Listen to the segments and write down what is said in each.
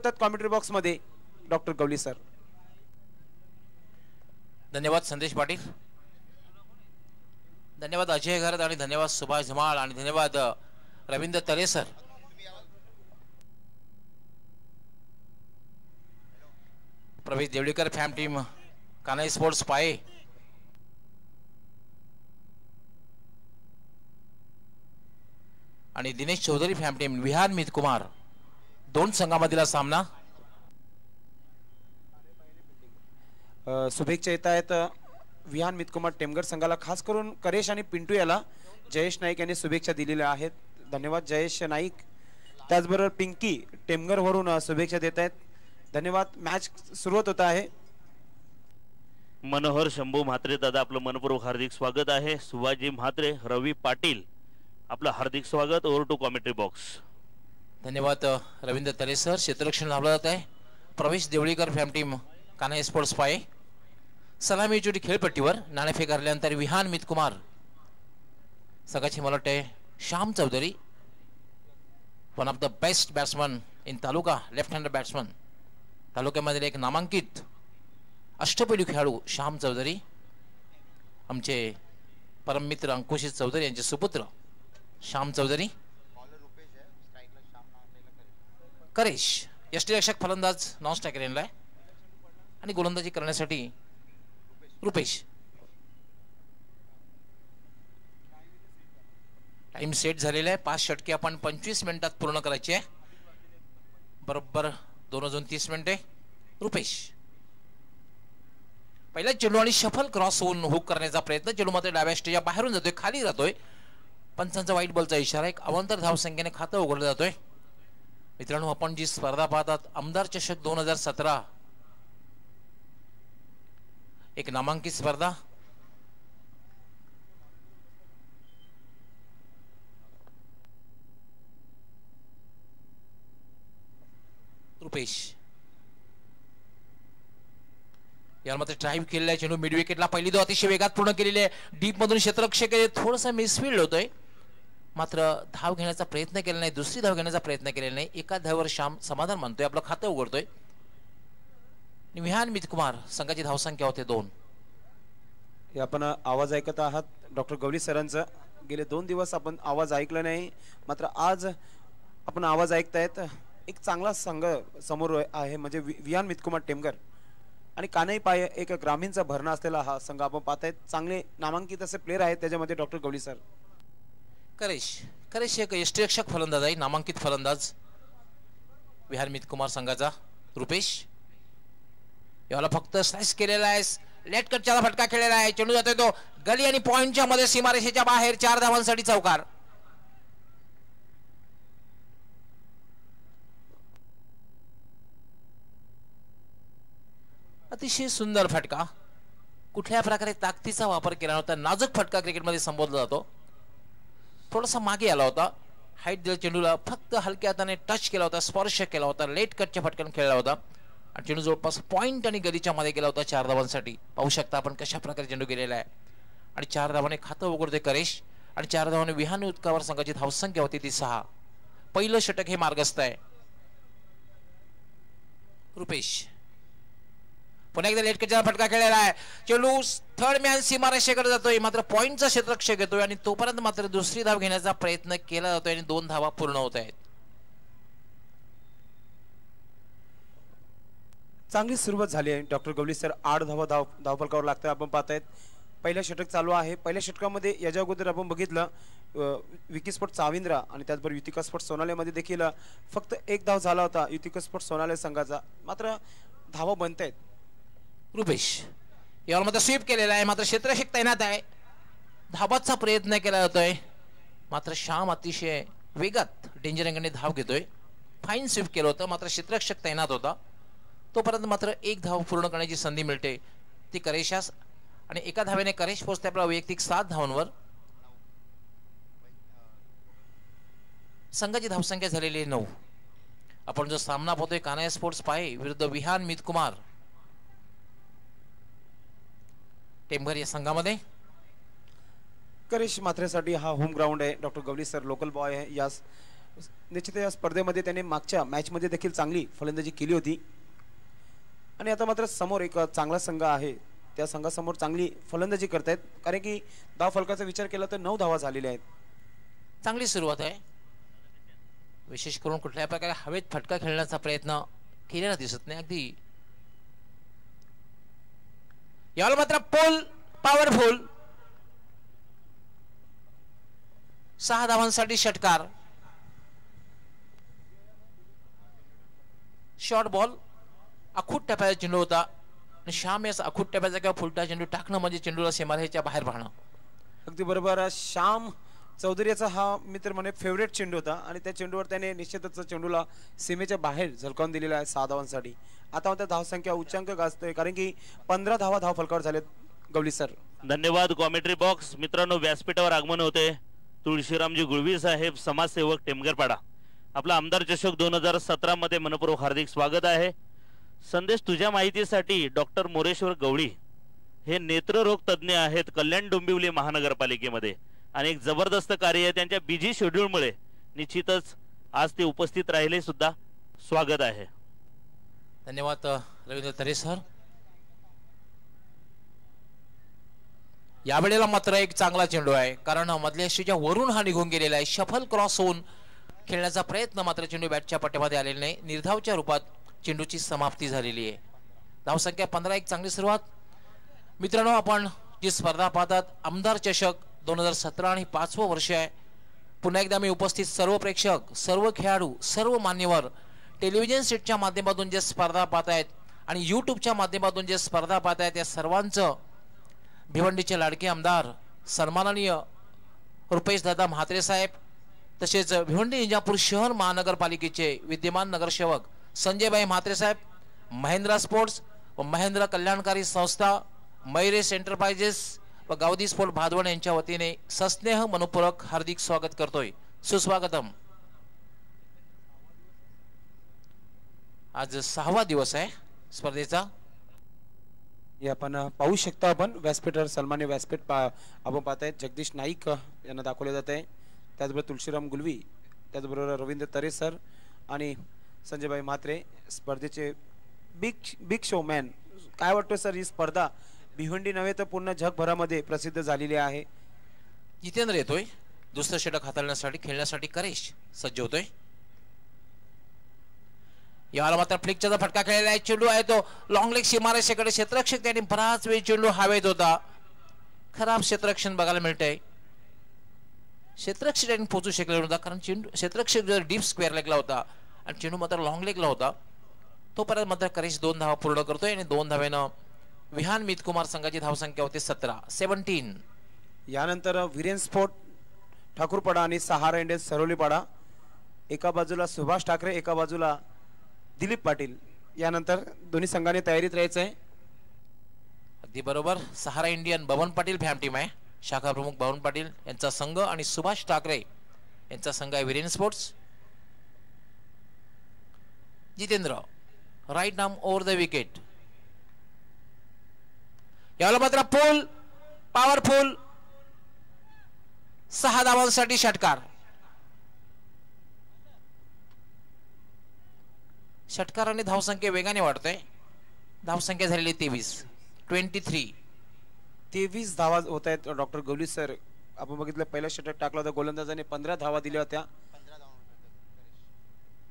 येतात commentary box मध्ये doctor Gawali sir. धन्यवाद संदेश पाटील, धन्यवाद अजय घरत आणि धन्यवाद सुभाष धमाळ आणि धन्यवाद रवींद्र तरे सर. प्रवेश देवळीकर फॅम टीम कान्हाई स्पोर्ट्स पाये आणि दिनेश चौधरी फॅम टीम विहान मित कुमार, दोन संघामधील सामना. शुभेच्छा येत आहेत विहान मितकुमार टेमघर संघाला, खास करून करेश आणि पिंटू याला जयेश नाईक यांनी शुभेच्छा दिलेल्या आहेत. धन्यवाद जयेश नाईक. त्याचबरोबर पिंकी टेमघर वरून शुभेच्छा देत आहेत. धन्यवाद. मॅच सुरुवात होत आहे. मनोहर शंभू म्हात्रे दादा आपलं मनपूर्वक हार्दिक स्वागत आहे. सुभाजी म्हात्रे, रवी पाटील आपलं हार्दिक स्वागत. Over to commentary box. धन्यवाद रवींद्र तरे सर. क्षेत्ररक्षण लावलं जात आहे. प्रवेश देवळीकर फॅम टीम कान्हाई स्पोर्ट्स पाये सलामी चोटी खेळपट्टीवर नाणेफेक हरल्यानंतर विहान मितकुमार संघाची मला वाटते Shyam Chaudhari, one of the best batsman in taluka, left hand batsman. तालुक्यामधील एक नामांकित अष्टपैलू खेळाडू श्याम चौधरी, आमचे परम मित्र अंकुशित चौधरी यांचे सुपुत्र श्याम चौधरी. करेश यष्टीरक्षक फलंदाज नॉन स्ट्रायकर येणार आहे आणि गोलंदाजी करण्यासाठी रुपेश. टाइम सेट झालेला आहे. 5 षटके आपण 25 मिनिटात पूर्ण करायची आहे. बरोबर 2 वाजून 30 मिनिटे. रुपेश पहिला चेंडू आणि शफल क्रॉस होऊन हुक करण्याचा प्रयत्न. चेंडू मात्र डाव्या स्टेजच्या बाहेरून जातोय, खाली राहतोय. पंचांचा वाईट बॉलचा इशारा. एक अवांतर धावसंख्येने खातं उघडलं जातोय. मित्रांनो, आपण जी स्पर्धा पाहतात आमदार चषक 2017, एक नामांकित स्पर्धा. रुपेश याला मात्र ड्राईव्ह केलेला आहे. चेंडू मिड विकेटला पहिली धाव अतिशय वेगात पूर्ण केलेली आहे. डीप मधून क्षेत्ररक्षक थोडंसं मिसफिल्ड होतोय, मात्र धाव घेण्याचा प्रयत्न केला नाही, दुसरी धाव घेण्याचा प्रयत्न केलेला नाही. एका धावेवर श्याम समाधान मानतोय, आपलं खातं उघडतोय. विहान मितकुमार संघाची धावसंख्या होते 2. आपण आवाज ऐकत आहात डॉक्टर गवली सरांचा. गेले 2 दिवस आपण आवाज ऐकला नाही, मात्र आज आपण आवाज ऐकतायत. एक चांगला संघ समोर आहे, म्हणजे विहान मितकुमार टेमघर आणि कान्हाई पाये, एक ग्रामीणचा भरणा असलेला हा संघ आपण पाहतायत. चांगले नामांकित असे प्लेयर आहेत त्याच्यामध्ये डॉक्टर गवली सर. करेश एक यष्टीरक्षक फलंदाज आहे, नामांकित फलंदाज विहान मितकुमार संघाचा. रुपेश याला फक्त स्लाइस केलेला आहे, लेट कटचा फटका खेळलेला आहे. चेंडू जातोय तो गली आणि पॉइंटच्या मध्ये, सीमारेषेच्या बाहेर. 4 धावांसाठी चौकार. अतिशय सुंदर फटका. कुठल्या प्रकारे ताकदीचा वापर केला होता. नाजूक फटका क्रिकेटमध्ये संबोधला जातो. थोडासा मागे आला होता, हाईट दिला चेंडूला, फक्त हलक्या हाताने टच केला होता, स्पर्श केला होता, लेट कटच्या फटक्याने खेळला होता आणि चेंडू जवळपास पॉइंट आणि गलीच्या मध्ये गेला होता 4 धावांसाठी. पाहू शकता आपण कशा प्रकारे चेंडू गेलेला आहे आणि 4 धावाने खातं उघडते करेश आणि 4 धावाने विहान मितकुमार संघाची धावसंख्या होती ती 6. पहिलं षटक हे मार्गस्थ आहे. रुपेश पुन्हा एकदा लेट कटचा फटका खेळलेला आहे. चेंडू थर्ड मॅन सीमारेषेकडे जातोय, मात्र पॉइंटचा क्षेत्ररक्षक येतोय आणि तोपर्यंत मात्र दुसरी धाव घेण्याचा प्रयत्न केला जातोय आणि 2 धावा पूर्ण होत आहेत. चांगली सुरुवात झाली आहे डॉक्टर गवली सर. 8 धावा धावफलकावर लागतात आपण पाहतायत. पहिलं षटक चालू आहे. पहिल्या षटकामध्ये याच्या अगोदर आपण बघितलं विकीस्पोर्ट चाविंद्रा आणि त्याचबरोबर युतिका स्पोर्ट सोनालेमध्ये देखील फक्त 1 धाव झाला होता युतिका स्पोर्ट सोनाले संघाचा, मात्र धावा बनत आहेत. रुपेश यावर मात्र स्वीप केलेला आहे, मात्र क्षेत्ररक्षक तैनात आहे. धाबाचा प्रयत्न केला जातोय, मात्र श्याम अतिशय वेगात डेंजर अँगलने धाव घेतोय. फाईन स्वीप केलं होतं, मात्र क्षेत्ररक्षक तैनात होता. तोपर्यंत मात्र 1 धाव पूर्ण करण्याची संधी मिळते ती करेशास आणि एका धावेने करेश पोहोचते आपला वैयक्तिक 7 धावांवर. संघाची धावसंख्या झालेली आहे 9. आपण जो सामना पाहतोय कान्हाई स्पोर्ट्स पाये विरुद्ध विहान मितकुमार टेमघर या संघामध्ये. करेश मात्रेसाठी हा होम ग्राउंड आहे. Doctor Gawali sir local boy आहे. यास निश्चित या स्पर्धेमध्ये त्याने मागच्या मॅचमध्ये देखील चांगली फलंदाजी केली होती आणि आता मात्र समोर एक चांगला संघ आहे, त्या संघासमोर चांगली फलंदाजी करतायत कारण की धाव फलकाचा विचार केला तर 9 धावा झालेल्या आहेत. चांगली सुरुवात आहे. विशेष करून कुठल्या प्रकारे हवेत फटका खेळण्याचा प्रयत्न केलेला दिसत नाही. अगदी याला मात्र पोल पॉवरफुल 6 धावांसाठी षटकार. शॉर्ट बॉल अखूट टप्प्याचा चेंडू होता आणि श्याम याचा अखूट टप्प्याचा किंवा फुलटा चेंडू टाकणं म्हणजे चेंडूला सीमारेषेच्या बाहेर पाहणं. अगदी बरोबर. श्याम चौधरीचा हा मित्र म्हणे फेवरेट चेंडू होता आणि त्या चेंडूवर त्याने निश्चितच चेंडूला सीमेच्या बाहेर झलकावून दिलेला आहे 6 धावांसाठी. आता मात्र धावसंख्या उच्चांक गाजतोय कारण की 15 धावा धाव फलकावर झालेत. गवली सर धन्यवाद. कॉमेंट्री बॉक्स मित्रांनो, व्यासपीठावर आगमन होते तुळशीरामजी गुळवी साहेब, समाजसेवक, टेमगरपाडा. आपला आमदार चषक 2017 मध्ये मनपूर्वक हार्दिक स्वागत आहे. संदेश, तुझ्या माहितीसाठी डॉक्टर मोरेश्वर गवळी हे नेत्ररोग तज्ज्ञ आहेत कल्याण डोंबिवली महानगरपालिकेमध्ये आणि एक जबरदस्त कार्य आहे. त्यांच्या बिझी शेड्यूलमुळे निश्चितच आज ते उपस्थित राहिले सुद्धा. स्वागत आहे. धन्यवाद रवींद्र तरे सर. यावेळेला मात्र एक चांगला चेंडू आहे कारण मधल्या शीच्या वरून हा निघून गेलेला आहे. शफल क्रॉस होऊन खेळण्याचा प्रयत्न मात्र चेंडू बॅटच्या पट्ट्यामध्ये आलेला नाही. निर्धावच्या रूपात चेंडूची समाप्ती झालेली आहे. धावसंख्या 15. एक चांगली सुरुवात. मित्रांनो, आपण जी स्पर्धा पाहतात आमदार चषक 2017 आणि 5वं वर्ष आहे. पुन्हा एकदा मी उपस्थित सर्व प्रेक्षक, सर्व खेळाडू, सर्व मान्यवर टेलिव्हिजन सेटच्या माध्यमातून जे स्पर्धा पाहतायत आणि यूट्यूबच्या माध्यमातून जे स्पर्धा पाहतायत या सर्वांचं भिवंडीचे लाडके आमदार सन्माननीय रुपेश दादा म्हात्रे साहेब, तसेच भिवंडी इंजापूर शहर महानगरपालिकेचे विद्यमान नगरसेवक संजयभाई म्हात्रे साहेब, महिंद्रा स्पोर्ट्स व महिंद्रा कल्याणकारी संस्था, मैरेस एंटरप्राइजेस व गावदी स्पोर्ट भादवण यांच्या वतीने सस्नेह मनपूर्वक हार्दिक स्वागत करतोय. सुस्वागतम. आज 6वा दिवस आहे स्पर्धेचा. हे आपण पाहू शकता. आपण व्यासपीठावर सन्मान्य व्यासपीठ आपण पाहतायत. जगदीश नाईक यांना दाखवले जात आहे, त्याचबरोबर तुळशीराम गुलवी, त्याचबरोबर रवींद्र तरे सर आणि संजयभाई म्हात्रे स्पर्धेचे बिग शोमॅन. काय वाटतं सर, ही स्पर्धा भिवंडी नव्हे तर पूर्ण जगभरामध्ये प्रसिद्ध झालेली आहे. जितेंद्र येतोय दुसरं षटक हाताळण्यासाठी, खेळण्यासाठी करेश सज्ज होतोय. याला मात्र फ्लिकचा फटका खेळलेला आहे. चेंडू आहे तो लॉंग लेग सीमारेषेकडे. क्षेत्ररक्षक त्याने बराच वेळ चेंडू हवेत होता. खराब क्षेत्ररक्षण बघायला मिळतंय. क्षेत्ररक्षक त्यांनी पोहोचू शकले नव्हता कारण चेंडू क्षेत्ररक्षक जर डीप स्क्वेअर लेगला होता आणि चेंडू मात्र लॉंग लेगला होता. तोपर्यंत मात्र करेश 2 धावा पूर्ण करतोय आणि 2 धावेनं विहान मितकुमार संघाची धावसंख्या होते 17. यानंतर वीरेन स्पोर्ट ठाकूरपाडा आणि सहारा इंडियन्स सरोलीपाडा. एका बाजूला सुभाष ठाकरे, एका बाजूला दिलीप पाटील. यानंतर दोन्ही संघाने तयारीत राहायचं आहे. अगदी बरोबर. Sahara Indian Baban Patil fam team आहे. शाखा प्रमुख बबन पाटील यांचा संघ आणि सुभाष ठाकरे यांचा संघ आहे Viren sports. Jitendra right arm over the wicket. याला मात्र पोल पॉवरफुल 6 धावांसाठी षटकार. षटकाराने धावसंख्या वेगाने वाढतोय. धावसंख्या झालेली 23 धावा होत आहेत. डॉक्टर गवली सर, आपण बघितलं पहिला षटक टाकला होता गोलंदाजाने 15 धावा दिल्या होत्या.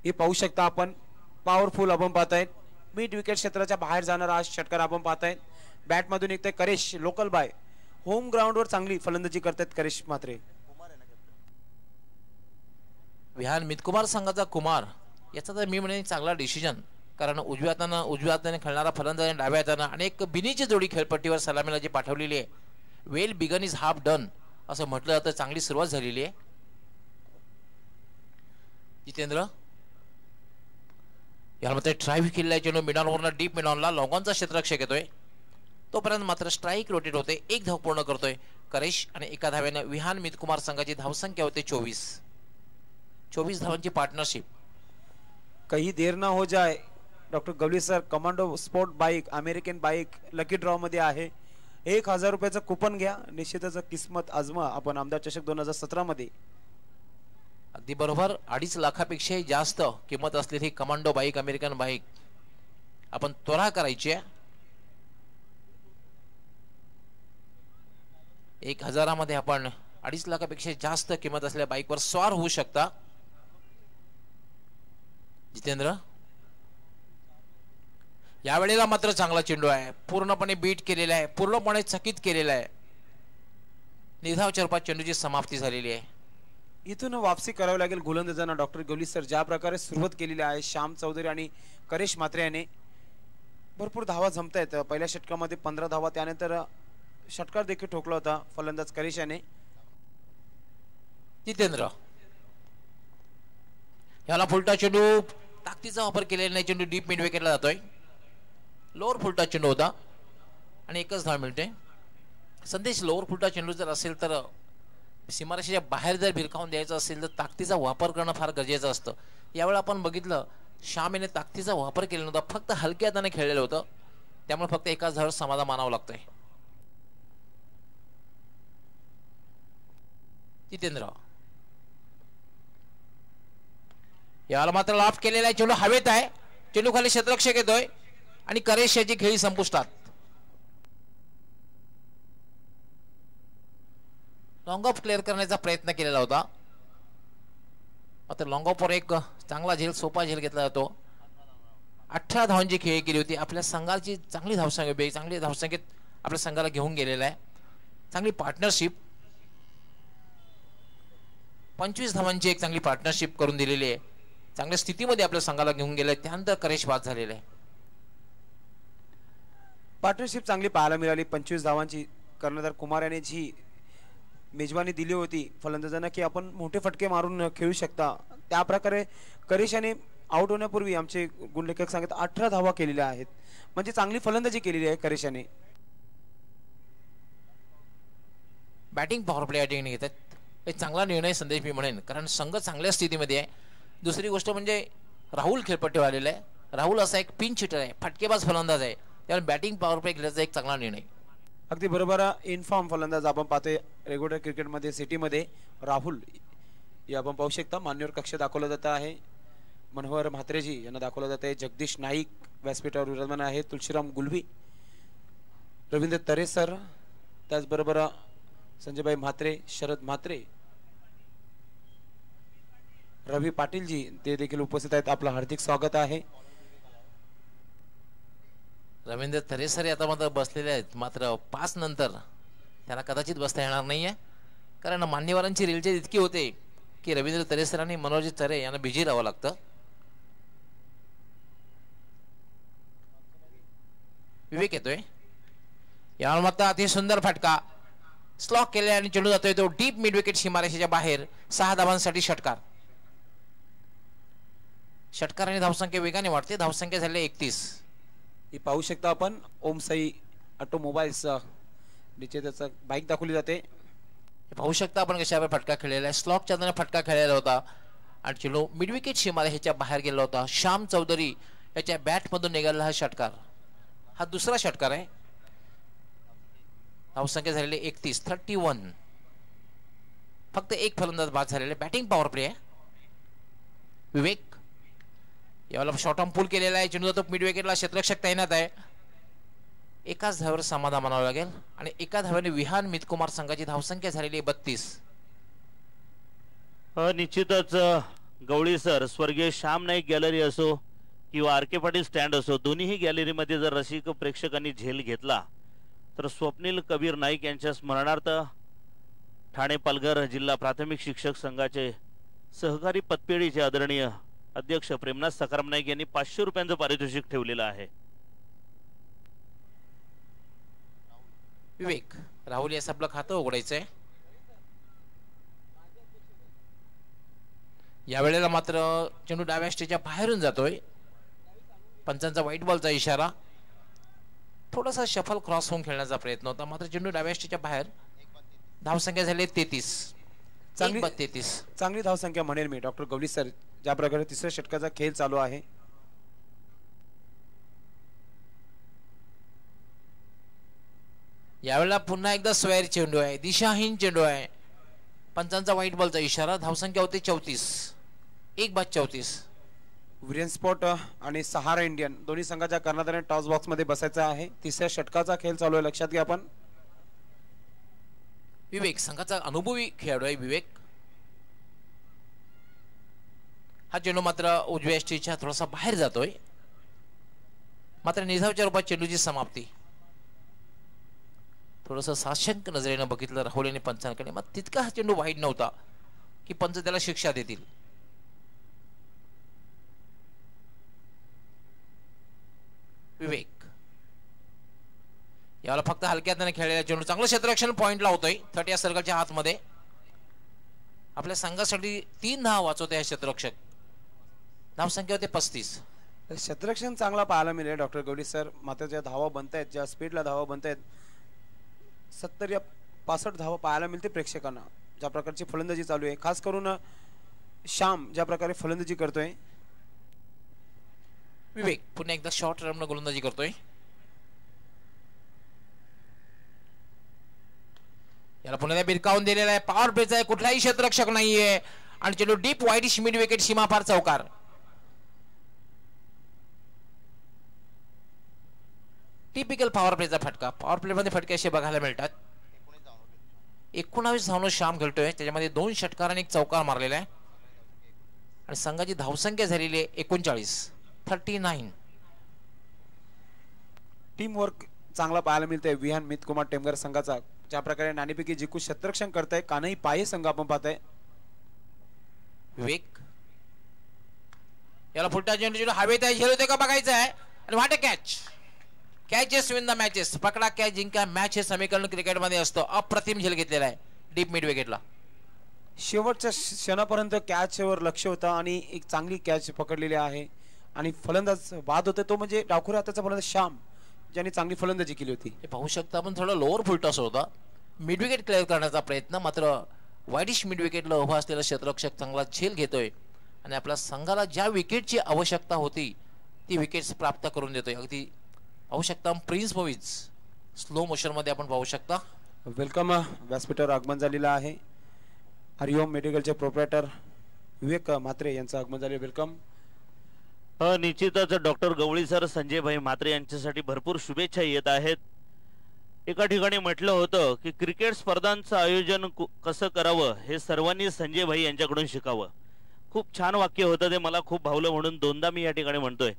हे पाहू शकता आपण. पॉवरफुल आपण पाहतायत. मिड विकेट क्षेत्राच्या बाहेर जाणारा हा षटकार आपण पाहतायत. बॅट मधून निघतोय करेश. लोकल बाय होम ग्राउंड वर चांगली फलंदाजी करतात करेश म्हात्रे. विहान मितकुमार संघाचा कुमार याचा तर मी म्हणेन चांगला डिसिजन, कारण उजव्या हाताने खेळणारा फलंदाज आणि डाव्या हाताने अनेक बिनीची जोडी खेळपट्टीवर सलामीला जी पाठवलेली आहे. Well begun is half done असं म्हटलं जातं. चांगली सुरुवात झालेली आहे. जितेंद्र याला मात्र ट्राय केलेला चेंडू मिडॉनवरनं डीप मिडॉनला लॉंगॉनचा क्षेत्ररक्षक येतोय. तोपर्यंत मात्र स्ट्राईक रोटेट होते. 1 धाव पूर्ण करतोय करेश आणि एका धावेनं विहान मितकुमार संघाची धावसंख्या होते 24 धावांची पार्टनरशिप. काही देर ना हो जाए. Doctor Gawali sir, commando sport bike American bike lucky draw मध्ये आहे. 1000 रुपयाचं कुपन घ्या. निश्चितच किस्मत आजमा आपण आमदार चषक 2017 मध्ये. अगदी बरोबर. 2.5 लाखापेक्षाही जास्त किंमत असलेली कमांडो बाईक, अमेरिकन बाईक आपण त्वरा करायची आहे. 1000 आपण 2.5 लाखापेक्षा जास्त किंमत असलेल्या बाईकवर स्वार होऊ शकता. जितेंद्र, यावेळेला मात्र चांगला चेंडू आहे, पूर्णपणे बीट केलेला आहे, पूर्णपणे चकित केलेला आहे. निधाव चरपात चेंडूची समाप्ती झालेली आहे. इथून वापसी करावी लागेल गोलंदाजांना. डॉक्टर गवली सर ज्या प्रकारे सुरुवात केलेली आहे, श्याम चौधरी आणि करेश म्हात्रे याने भरपूर धावा जमत आहेत. पहिल्या षटकामध्ये 15 धावा, त्यानंतर षटकार देखील ठोकला होता फलंदाज करेश याने. जितेंद्र, याला फुलटा चेंडू, ताकदीचा वापर केलेला नाही. चेंडू डीप मिड विकेटला जातोय. लोअर फुलटा चेंडू होता आणि 1च धाव मिळते. संदेश, लोअर फुलटा चेंडू जर असेल तर सीमारेषेच्या बाहेर जर भिरकावून द्यायचं असेल तर ताकदीचा वापर करणं फार गरजेचं असतं. यावेळी आपण बघितलं श्याम याने ताकदीचा वापर केला नव्हता, फक्त हलक्या हाताने खेळलेलं होतं, त्यामुळे फक्त 1च धाव समाधान मानावं लागतंय. जितेंद्र, याला मात्र लॉफ्ट केलेला आहे. चेंडू हवेत आहे, चेंडू खाली क्षेत्ररक्षक येतोय आणि करेश याची खेळी संपुष्टात. लॉंग ऑफ क्लिअर करण्याचा प्रयत्न केलेला होता, मात्र लॉंग ऑफवर एक चांगला झेल, सोपा झेल घेतला जातो. 18 धावांची खेळी केली होती. आपल्या संघाची चांगली धावसंख्या, चांगली धावसंख्येत आपल्या संघाला घेऊन गेलेला आहे. चांगली पार्टनरशिप, 25 धावांची एक चांगली पार्टनरशिप करून दिलेली आहे. चांगल्या स्थितीमध्ये आपल्या संघाला घेऊन गेलाय. त्यानंतर करेश बाद झालेला आहे. पार्टनरशिप चांगली पाहायला मिळाली. 25 धावांची कर्णधार कुमार याने जी मेजवानी दिली होती फलंदाजांना की आपण मोठे फटके मारून खेळू शकता, त्या प्रकारे करेश याने आउट होण्यापूर्वी आमचे गुणलेखक सांगत 18 धावा केलेल्या आहेत. म्हणजे चांगली फलंदाजी केलेली आहे करेश याने. बॅटिंग पॉवर प्ले या ठिकाणी घेतात. एक चांगला निर्णय संदेश मी म्हणेन, कारण संघ चांगल्या स्थितीमध्ये आहे. दुसरी गोष्ट म्हणजे राहुल खेळपट्टीवर आलेला आहे. राहुल असा एक पिंच हिटर आहे, फटकेबाज फलंदाज आहे, त्यामुळे बॅटिंग पॉवर प्ले घेण्याचा एक चांगला निर्णय. अगदी बरोबर. इनफॉर्म फलंदाज आपण पाहतोय रेग्युलर क्रिकेटमध्ये सिटीमध्ये राहुल या आपण पाहू शकता. मान्यवर कक्ष दाखवला जात आहे. मनोहर म्हात्रेजी यांना दाखवलं जात आहे. जगदीश नाईक व्यासपीठावर विराजमान आहे. तुळशीराम गुलवी, रवींद्र तरेसर, त्याचबरोबर संजयभाई म्हात्रे, शरद म्हात्रे, रवी पाटीलजी ते देखील उपस्थित आहेत. आपलं हार्दिक स्वागत आहे. रवींद्र तरेसर आता मात्र बसलेले आहेत, मात्र 5 नंतर त्यांना कदाचित बसता येणार नाहीये, कारण मान्यवरांची रेलचेल इतकी होते की रवींद्र तरेसर आणि मनोज तरे यांना बिझी राहावं लागतं. विवेक येतोय. यावर मात्र अति सुंदर फटका, स्लॉक केले आणि चेंडू जातोय तो डीप मिड विकेट सीमारेषेच्या बाहेर. 6 धावांसाठी षटकार. षटकाराने धावसंख्या वेगाने वाढते. धावसंख्या झाली 31. ही पाहू शकता आपण ओमसाई ऑटोमोबाईल्स नीचे त्याचा बाईक दाखवली जाते. पाहू शकता आपण कशावर फटका खेळलेला आहे. स्लॉकच्या दरम्यान फटका खेळलेला होता आणि चेंडू मिड विकेट सीमारेषेच्या बाहेर गेला होता. श्याम चौधरी याच्या बॅट मधून निघाला हा षटकार. हा दुसरा षटकार आहे. धावसंख्या झालेली 31. फक्त एक फलंदाज बाद झालेला. बॅटिंग पॉवर प्ले आहे. विवेक, यावेळेला शॉर्ट ऑन पूल केलेला आहे. चेंडू जातो मिड विकेटला. क्षेत्ररक्षक तैनात आहे. 1च धावेवर समाधान मानावं लागेल आणि 1 धावेने विहान मितकुमार संघाची धावसंख्या झालेली 32. निश्चितच गवळी सर, स्वर्गीय श्याम नाईक गॅलरी असो किंवा आर के पाटील स्टँड असो, दोन्हीही गॅलरीमध्ये जर रसिक प्रेक्षकांनी झेल घेतला तर स्वप्नील कबीर नाईक यांच्या स्मरणार्थ ठाणे पालघर जिल्हा प्राथमिक शिक्षक संघाचे सहकारी पतपेढीचे आदरणीय अध्यक्ष प्रेमनाथ सखाराम नाईक यांनी 500 रुपयांचं पारितोषिक ठेवलेलं आहे. विवेक, राहुल यास आपलं खातं उघडायचंय. यावेळेला मात्र चेंडू डाव्या स्टेजच्या बाहेरून जातोय. पंचांचा व्हाईट बॉलचा इशारा. थोडासा शफल क्रॉस होऊन खेळण्याचा प्रयत्न होता, मात्र चेंडू डाव्या स्टेजच्या बाहेर. धावसंख्या झाली 33. चांगली धावसंख्या म्हणेल मी डॉक्टर गवली सर. ज्या प्रकारे तिसऱ्या षटकाचा खेळ चालू आहे, यावेळेला पुन्हा एकदा स्वैर चेंडू आहे, दिशाहीन चेंडू आहे. पंचांचा व्हाईट बॉलचा इशारा. धावसंख्या होती 34. 1/34. विरेन स्पॉट आणि सहारा इंडियन दोन्ही संघाच्या कर्णधाराने टॉस बॉक्स मध्ये बसायचं आहे. तिसऱ्या षटकाचा खेळ चालू आहे, लक्षात घ्या आपण. विवेक संघाचा अनुभवी खेळाडू आहे. विवेक हा चेंडू मात्र उजव्या यष्टीच्या थोडासा बाहेर जातोय. मात्र निधावच्या रूपात चेंडूची समाप्ती. थोडस साशंक नजरेनं बघितलं राहुल आणि पंचांकडे. मग तितका हा चेंडू वाईट नव्हता की पंच त्याला शिक्षा देतील. विवेक याला फक्त हलक्यात खेळलेला चेंडू चांगलं क्षेत्ररक्षण पॉइंट लावतोय 30 सर्कलच्या आतमध्ये. आपल्या संघासाठी 3 धावा वाचवते हे क्षेत्ररक्षक. धावसंख्या होते 35. क्षेत्ररक्षण चांगला पाहायला मिळेल डॉक्टर गवळी सर. मात्र ज्या धावा बनतायत, ज्या स्पीडला धावा बनतायत, 70 या 65 धावा पाहायला मिळते प्रेक्षकांना. ज्या प्रकारची फलंदाजी चालू आहे, खास करून श्याम ज्या प्रकारे फलंदाजी करतोय. विवेक पुन्हा एकदा शॉर्ट रननं गोलंदाजी करतोय. याला पुन्हा बिरकावून दिलेला आहे. पॉवर प्लेचा आहे, कुठलाही क्षेत्ररक्षक नाहीये आणि चेंडू डीप वाईडिश मिड विकेट सीमा पार चौकार. टिपिकल पॉवर प्लेचा फटका. पॉवर प्ले मध्ये फटके असे बघायला मिळतात. 19 धावनं श्याम खेळतोय, त्याच्यामध्ये 2 षटकार आणि 1 चौकार मारलेला आहे आणि संघाची धावसंख्या झालेली आहे 39. टीम वर्क चांगला पाहायला मिळतंय विहान मित कुमार टेमगर संघाचा. ज्या प्रकारे नाणेफेकी जिंकून क्षेत्ररक्षण करताय कानई पाये संघ आपण पाहताय. विवेक याला फुलटा चेंडू हवेत आहे, झेल होते का बघायचं आहे आणि what a catch. Catches win the matches. पकडा कॅच जिंका मॅच हे समीकरण क्रिकेटमध्ये असतं. अप्रतिम झेल घेतलेला आहे डीप मिड विकेटला. शेवटच्या क्षणापर्यंत कॅचवर लक्ष होतं आणि एक चांगली कॅच पकडलेली आहे आणि फलंदाज बाद होते तो म्हणजे डावखुऱ्या हाताचा फलंदाज श्याम ज्यांनी चांगली फलंदाजी केली होती. हे पाहू शकता आपण थोडा लोअर फुलटॉस होता. मिड विकेट क्लिअर करण्याचा प्रयत्न, मात्र वाईडिश मिड विकेटला उभा असलेला क्षेत्ररक्षक चांगला झेल घेतोय आणि आपल्या संघाला ज्या विकेटची आवश्यकता होती ती विकेट्स प्राप्त करून देतोय. अगदी पाहू शकता प्रिन्स मूवीज स्लो मोशन मध्ये आपण पाहू शकता. वेलकम व्यासपीठावर आगमन झालेलं आहे. हरिओम मेडिकलचे प्रोप्रायटर विवेक म्हात्रे यांचं आगमन झाले. वेलकम. निश्चितच डॉक्टर गवळी सर संजय भाई म्हात्रे यांच्यासाठी भरपूर शुभेच्छा येत आहेत. एका ठिकाणी म्हटलं होतं की क्रिकेट स्पर्धांचं आयोजन कसं करावं हे सर्वांनी संजय भाई यांच्याकडून शिकावं. खूप छान वाक्य होतं ते, मला खूप भावलं म्हणून 2दा मी या ठिकाणी म्हणतोय.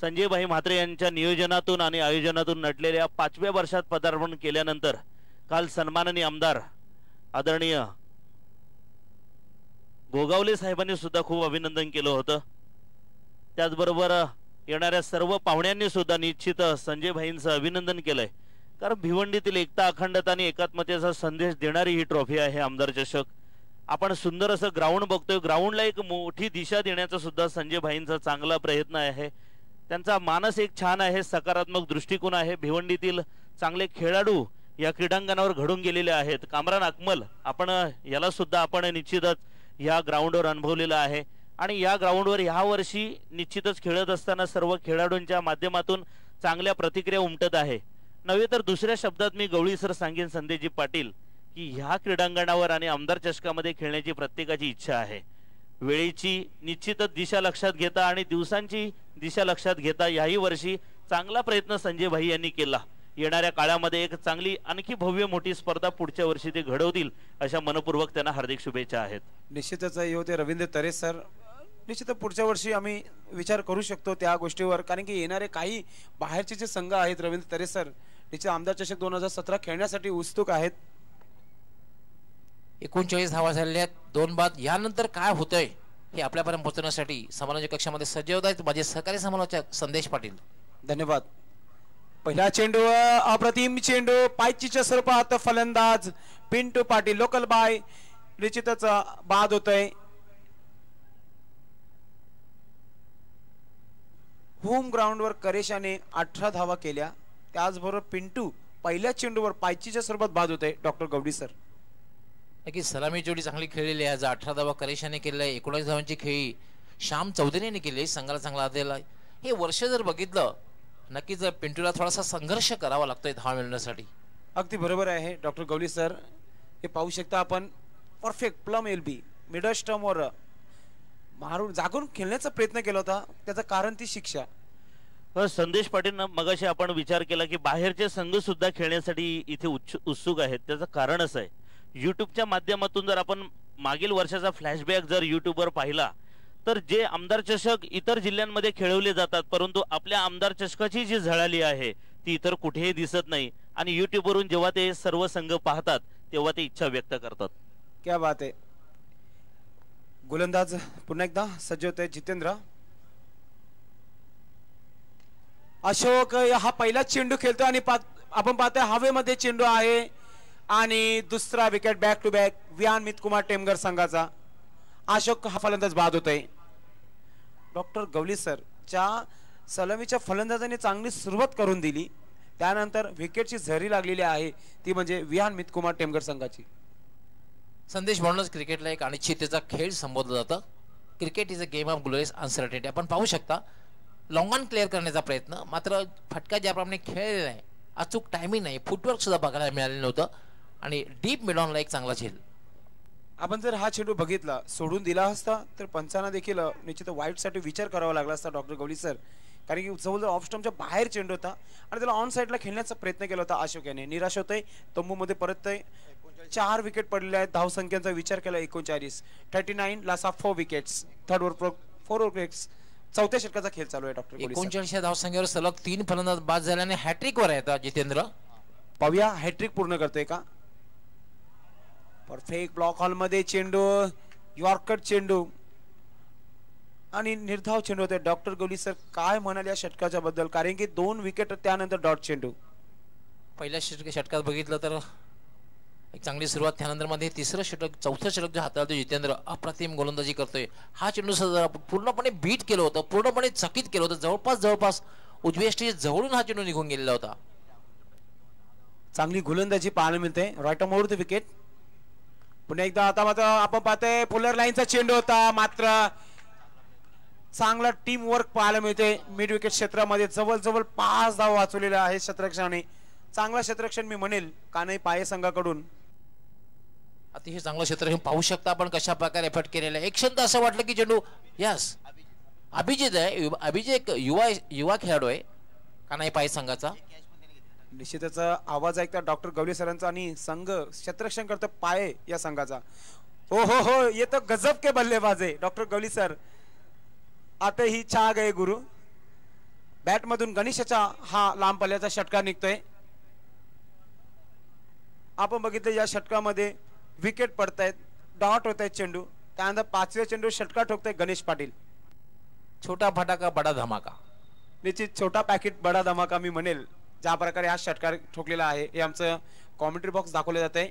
संजय भाई म्हात्रे यांच्या नियोजनातून आणि आयोजनातून नटलेल्या 5व्या वर्षात पदार्पण केल्यानंतर काल सन्माननीय आमदार आदरणीय गोगावले साहेबांनी सुद्धा खूप अभिनंदन केलं होतं. त्याचबरोबर येणाऱ्या सर्व पाहुण्यांनी सुद्धा निश्चित संजय भाईंचं अभिनंदन केलंय. कारण भिवंडीतील एकता अखंडता आणि एकात्मतेचा संदेश देणारी ही ट्रॉफी आहे आमदार चषक. आपण सुंदर असं ग्राउंड बघतोय. ग्राउंडला एक मोठी दिशा देण्याचा सुद्धा संजय भाईंचा चांगला प्रयत्न आहे. त्यांचा मानस एक छान आहे, सकारात्मक दृष्टिकोन आहे. भिवंडीतील चांगले खेळाडू या क्रीडांगणावर घडून गेलेले आहेत. कामरान अकमल आपण याला सुद्धा आपण निश्चितच या ग्राउंडवर अनुभवलेलं आहे आणि या ग्राउंडवर ह्या वर्षी निश्चितच खेळत असताना सर्व खेळाडूंच्या माध्यमातून चांगल्या प्रतिक्रिया उमटत आहे. नव्हे तर दुसऱ्या शब्दात मी गवळी सर सांगेन संदेशजी पाटील की ह्या क्रीडांगणावर आणि आमदार चषकामध्ये खेळण्याची प्रत्येकाची इच्छा आहे. वेळेची निश्चितच दिशा लक्षात घेता आणि दिवसांची दिशा लक्षात घेता याही वर्षी चांगला प्रयत्न संजय भाई यांनी केला. येणाऱ्या काळामध्ये एक चांगली आणखी भव्य मोठी स्पर्धा पुढच्या वर्षी ते घडवतील अशा मनपूर्वक त्यांना हार्दिक शुभेच्छा आहेत. निश्चितच हे होते रवींद्र तरे सर. निश्चित पुढच्या वर्षी आम्ही विचार करू शकतो त्या गोष्टीवर, कारण की येणारे काही बाहेरचे जे संघ आहेत रवींद्र तरे सर निश्चित आमदार चषक 2017 खेळण्यासाठी उत्सुक आहेत. 39 धावा झालेल्या आहेत, 2 बाद. यानंतर काय होतंय हे आपल्यापर्यंत पोहोचण्यासाठी समालोचक कक्षामध्ये सज्ज होत आहेत माझे सहकारी समालोचक संदेश पाटील. धन्यवाद. पहिला चेंडू अप्रतिम चेंडू, पायचीच्या स्वरूपात फलंदाज पिंटू पाटील लोकल बाय. निश्चितच बाद होतय. होम ग्राउंडवर करेशाने 18 धावा केल्या. त्याचबरोबर पिंटू पहिल्या चेंडूवर पायचीच्या स्वरूपात बाद होतय. डॉक्टर गवडी सर की सलामी जोडी चांगली खेळलेली आहे. 18 धावा करेशाने केलेल्या आहे. 19 धावांची खेळी श्याम चौधरीने केली. संघाला चांगला आलेला. हे वर्ष जर बघितलं नक्कीच पिंटूला थोडासा संघर्ष करावा लागतोय धावा मिळवण्यासाठी. अगदी बरोबर आहे डॉक्टर गवली सर. हे पाहू शकता आपण परफेक्ट प्लम एलबी मिडल स्टम्पवर मारून जागून खेळण्याचा प्रयत्न केला होता, त्याचं कारण ती शिक्षा. संदेश पाटील, मगाशी आपण विचार केला की बाहेरचे संघ सुद्धा खेळण्यासाठी इथे उत्सुक आहेत. त्याचं कारण असं आहे, युट्यूबच्या माध्यमातून जर आपण मागील वर्षाचा फ्लॅशबॅक जर युट्यूबवर पाहिला तर जे आमदार चषक इतर जिल्ह्यांमध्ये खेळवले जातात, परंतु आपल्या आमदार चषकाची जी झळाली आहे ती इतर कुठेही दिसत नाही. आणि युट्यूबवरून जेव्हा ते सर्व संघ पाहतात तेव्हा ते इच्छा व्यक्त करतात. क्या बात आहे. गोलंदाज पुन्हा एकदा सज्ज होते जितेंद्र. अशोक हा पहिला चेंडू खेळतो आणि आपण पाहतोय हवेमध्ये चेंडू आहे आणि दुसरा wicket back to back Vihan Mitkumar Temgar संघाचा. अशोक हा फलंदाज बाद होतोय. डॉक्टर गवली सर च्या सलामीच्या फलंदाजाने चांगली सुरुवात करून दिली, त्यानंतर विकेटची झरी लागलेली आहे ती म्हणजे विहान मितकुमार टेमगर संघाची. संदेश, म्हणूनच क्रिकेटला एक अनिश्चिततेचा खेळ संबोधलं जातं. Cricket is a game of glorious uncertainty. आपण पाहू शकता लॉंग ऑन क्लिअर करण्याचा प्रयत्न, मात्र फटका ज्याप्रमाणे खेळलेला आहे, अचूक टायमिंग नाही, फुटवर्क सुद्धा बघायला मिळालेलं नव्हतं आणि डीप मिड ऑनला एक चांगला झेल. आपण जर हा चेंडू बघितला सोडून दिला असता तर पंचांना देखील निश्चित वाईटसाठी विचार करावा लागला असता डॉक्टर गवली सर, कारण की जवळजवळ ऑफ स्टंपच्या बाहेर चेंडू होता आणि त्याला ऑन साईडला खेळण्याचा प्रयत्न केला होता. अशोक याने निराश होतंय, तंबूमध्ये परत 4 विकेट पडलेले आहेत. धावसंख्येचा विचार केला 39, 39 लासा 4 विकेट्स, थर्ड ओव्हर 4 विकेट्स. चौथ्या षटकाचा खेळ चालू आहे डॉक्टर. 39 या धावसंख्येवर सलग 3 फलंदाज बाद झाल्याने हॅट्रिक वर आहेत जितेंद्र. पाहूया हॅट्रिक पूर्ण करतोय का. परफेक्ट ब्लॉक हॉल मध्ये चेंडू, यॉर्कर चेंडू आणि निर्धाव चेंडू होते. डॉक्टर गवली सर काय म्हणाले या षटकाच्या बद्दल, कारण की 2 विकेट त्यानंतर डॉट चेंडू. पहिल्या षटकात बघितलं तर एक चांगली सुरुवात, त्यानंतर मध्ये तिसरं षटक, चौथं षटक जे हाताळतो जितेंद्र, अप्रतिम गोलंदाजी करतोय. हा चेंडू पूर्णपणे बीट केलं होतं, पूर्णपणे चकित केलं होतं. जवळपास उजव्या स्टेज जवळून हा चेंडू निघून गेलेला होता. चांगली गोलंदाजी पाहायला मिळते. Right on over the wicket. पुन्हा एकदा आता मात्र आपण पाहतोय फुलर लाईनचा चेंडू होता, मात्र चांगला टीम वर्क पाहायला मिळते. मिड विकेट क्षेत्रामध्ये जवळजवळ 5 धाव वाचवलेल्या आहे क्षेत्ररक्षणाने. चांगला क्षेत्ररक्षण मी म्हणेल कानई पाये संघाकडून. अतिशय चांगलं क्षेत्र पाहू शकता आपण कशा प्रकारे एफर्ट केलेला आहे. एक क्षण असं वाटलं की चेंडू यस अभिजित आहे. अभिजित एक युवा खेळाडू आहे कानई पाये संघाचा. निश्चितच आवाज ऐकता डॉक्टर गवली सरांचा आणि संघ क्षेत्ररक्षण करतो पाये या संघाचा. हो हो हो, ये तो गजब के बल्लेबाज आहे डॉक्टर गवली सर. आता ही छा गए गुरु. बॅट मधून गणेशाचा हा लांब पल्ल्याचा षटकार निघतोय. आपण बघितलं या षटकामध्ये विकेट पडतायत, डॉट होत आहेत चेंडू, त्यानंतर 5व्या चेंडू षटकार ठोकताय गणेश पाटील. छोटा फटाका बडा धमाका. निश्चित छोटा पॅकेट बडा धमाका मी म्हणेल ज्या प्रकारे हा षटकार ठोकलेला आहे. हे आमचं कॉमेंट्री बॉक्स दाखवले जात आहे.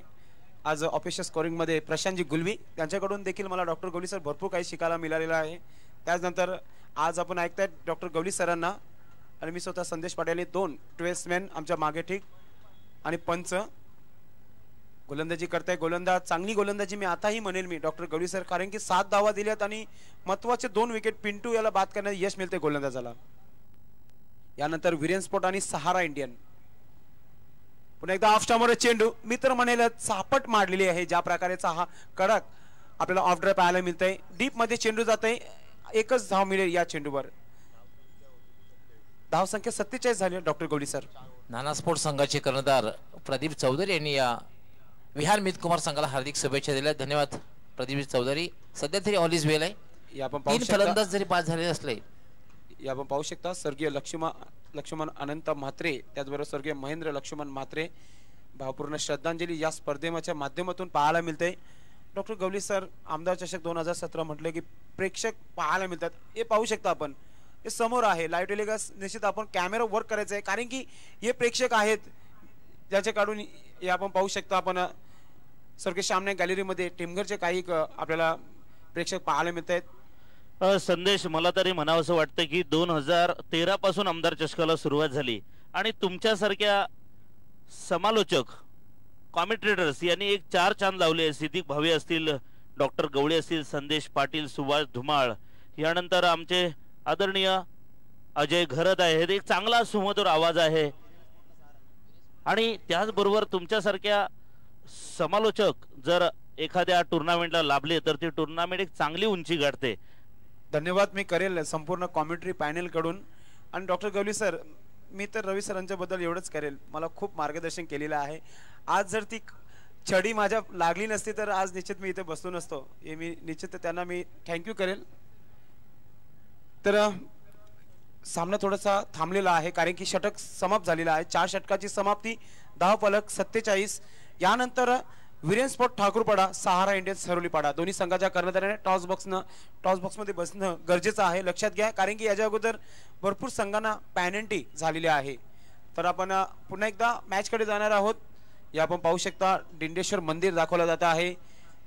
आज ऑफिशियल स्कोरिंग मध्ये प्रशांतजी गुलवी त्यांच्याकडून देखील मला डॉक्टर गवली सर भरपूर काही शिकायला मिळालेलं आहे. त्याचनंतर आज आपण ऐकताय डॉक्टर गवली सरांना आणि मी स्वतः संदेश पाटील, 2 ट्वेल्समॅन आमच्या मागे ठीक आणि पंच गोलंदाजी करताय. गोलंदाज चांगली गोलंदाजी मी आताही म्हणेल मी डॉक्टर गवली सर, कारण की 7 धावा दिल्यात आणि महत्वाचे 2 विकेट. पिंटू याला बाद करण्यात यश मिळते गोलंदाजाला. यानंतर वीरेन स्पोर्ट आणि सहारा इंडियन. पुन्हा एकदा ऑफ स्टंपवर चेंडू, मी तर म्हणेल चापट मारलेली आहे. ज्या प्रकारेचा हा कडक आपल्याला ऑफ ड्राइव्ह पाहायला मिळतंय. डीप मध्ये चेंडू जाते, एकच धाव मिळेल या चेंडूवर. धाव संख्या 47 झाली डॉक्टर गवली सर. नाना स्पोर्ट्स संघाचे कर्णधार प्रदीप चौधरी यांनी या विहान मितकुमार संघाला हार्दिक शुभेच्छा दिल्या. धन्यवाद प्रदीप चौधरी. सध्या तरी ऑल इज वेल आहे. 3 फलंदाज जरी पास झाले असले. या आपण पाहू शकता स्वर्गीय लक्ष्मण अनंत म्हात्रे, त्याचबरोबर स्वर्गीय महेंद्र लक्ष्मण म्हात्रे, भावपूर्ण श्रद्धांजली या स्पर्धेच्या माध्यमातून पाहायला मिळते. डॉक्टर गवली सर, आमदार चषक 2017 म्हटले की प्रेक्षक पाहायला मिळतात. हे पाहू शकता आपण, हे समोर आहे लाईव्ह टेलिकास्ट. निश्चित आपण कॅमेरा वर्क करायचं आहे, कारण की हे प्रेक्षक आहेत ज्याचे काढून हे आपण पाहू शकता. आपण स्वर्गीय सामने गॅलरीमध्ये टेमघरचे काही आपल्याला प्रेक्षक पाहायला मिळत आहेत. संदेश, मला तरी म्हणावं असं वाटतं की 2013 पासून आमदार चषकाला सुरुवात झाली आणि तुमच्यासारख्या समालोचक कॉमेंटेटर्स यांनी एक 4 चांद लावले. सिद्दीक भावे असतील, डॉक्टर गवळे असतील, संदेश पाटील, सुभाष धुमाळ, यानंतर आमचे आदरणीय अजय घरत आहेत. एक चांगला सुमधुर आवाज आहे आणि त्याचबरोबर तुमच्यासारख्या समालोचक जर एखाद्या टुर्नामेंटला लाभले तर ती टुर्नामेंट एक चांगली उंची गाठते. धन्यवाद मी करेल संपूर्ण कॉमेंट्री पॅनल कडून. आणि डॉक्टर गवली सर, मी तर रवी सरांच्या बद्दल एवढंच करेल, मला खूप मार्गदर्शन केलेलं आहे. आज जर ती छडी माझ्या लागली नसती तर आज निश्चित मी इथे बसलो नसतो. हे मी निश्चित त्यांना मी थँक्यू करेल. तर सामना थोडासा थांबलेला आहे कारण की षटक समाप्त झालेला आहे. 4 षटकाची समाप्ती, धावफलक 47. यानंतर वीरेन स्पोर्ट ठाकूरपाडा, सहारा इंडियन्स हरोलीपाडा दोन्ही संघाच्या कर्णधाराने टॉस बॉक्समध्ये बसणं गरजेचं आहे. लक्षात घ्या कारण की याच्या अगोदर भरपूर संघांना पॅनल्टी झालेली आहे. तर आपण पुन्हा एकदा मॅचकडे जाणार आहोत. या आपण पाहू शकता डिंडेश्वर मंदिर दाखवलं जात आहे.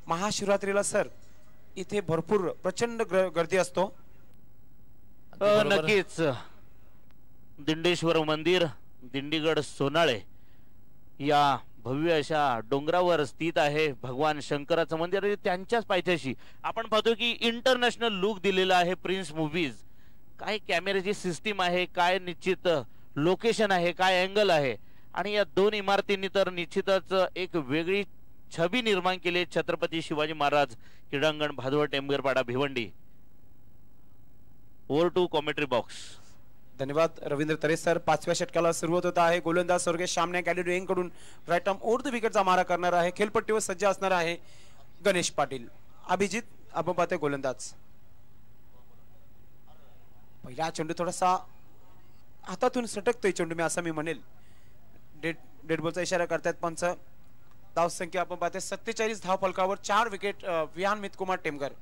महाशिवरात्रीला सर इथे भरपूर प्रचंड गर्दी असतो. नक्कीच दिंडेश्वर मंदिर, दिंडीगड सोनाळे या भव्य अशा डोंगरावर स्थित आहे भगवान शंकराचं मंदिर. आणि त्यांच्याच पायथ्याशी आपण पाहतो की इंटरनॅशनल लुक दिलेला आहे प्रिन्स मूव्हीज. काय कॅमेऱ्याची सिस्टीम आहे, काय निश्चित लोकेशन आहे, काय अँगल आहे. आणि या दोन इमारतींनी तर निश्चितच एक वेगळी छबी निर्माण केली. छत्रपती शिवाजी महाराज क्रीडांगण, Bhadwad, Temgarpada, Bhiwandi. Over to commentary box. धन्यवाद रवींद्र तरे सर. 5व्या षटकाला सुरुवात होत आहे. गोलंदाज स्वर्गेश सामने गॅलरी कडून राईट आर्म ओव्हर द विकेटचा मारा करणार आहे. खेळपट्टीवर सज्ज असणार आहे गणेश पाटील. अभिजित आपण पाहतोय गोलंदाज. पहिला चेंडू थोडासा हातातून सटकतोय चेंडू मी असं मी म्हणेल. डेड बॉलचा इशारा करतायत पंच. धाव संख्या आपण पाहतोय 47. धाव फलकावर 4 विकेट विहान मितकुमार टेमगर.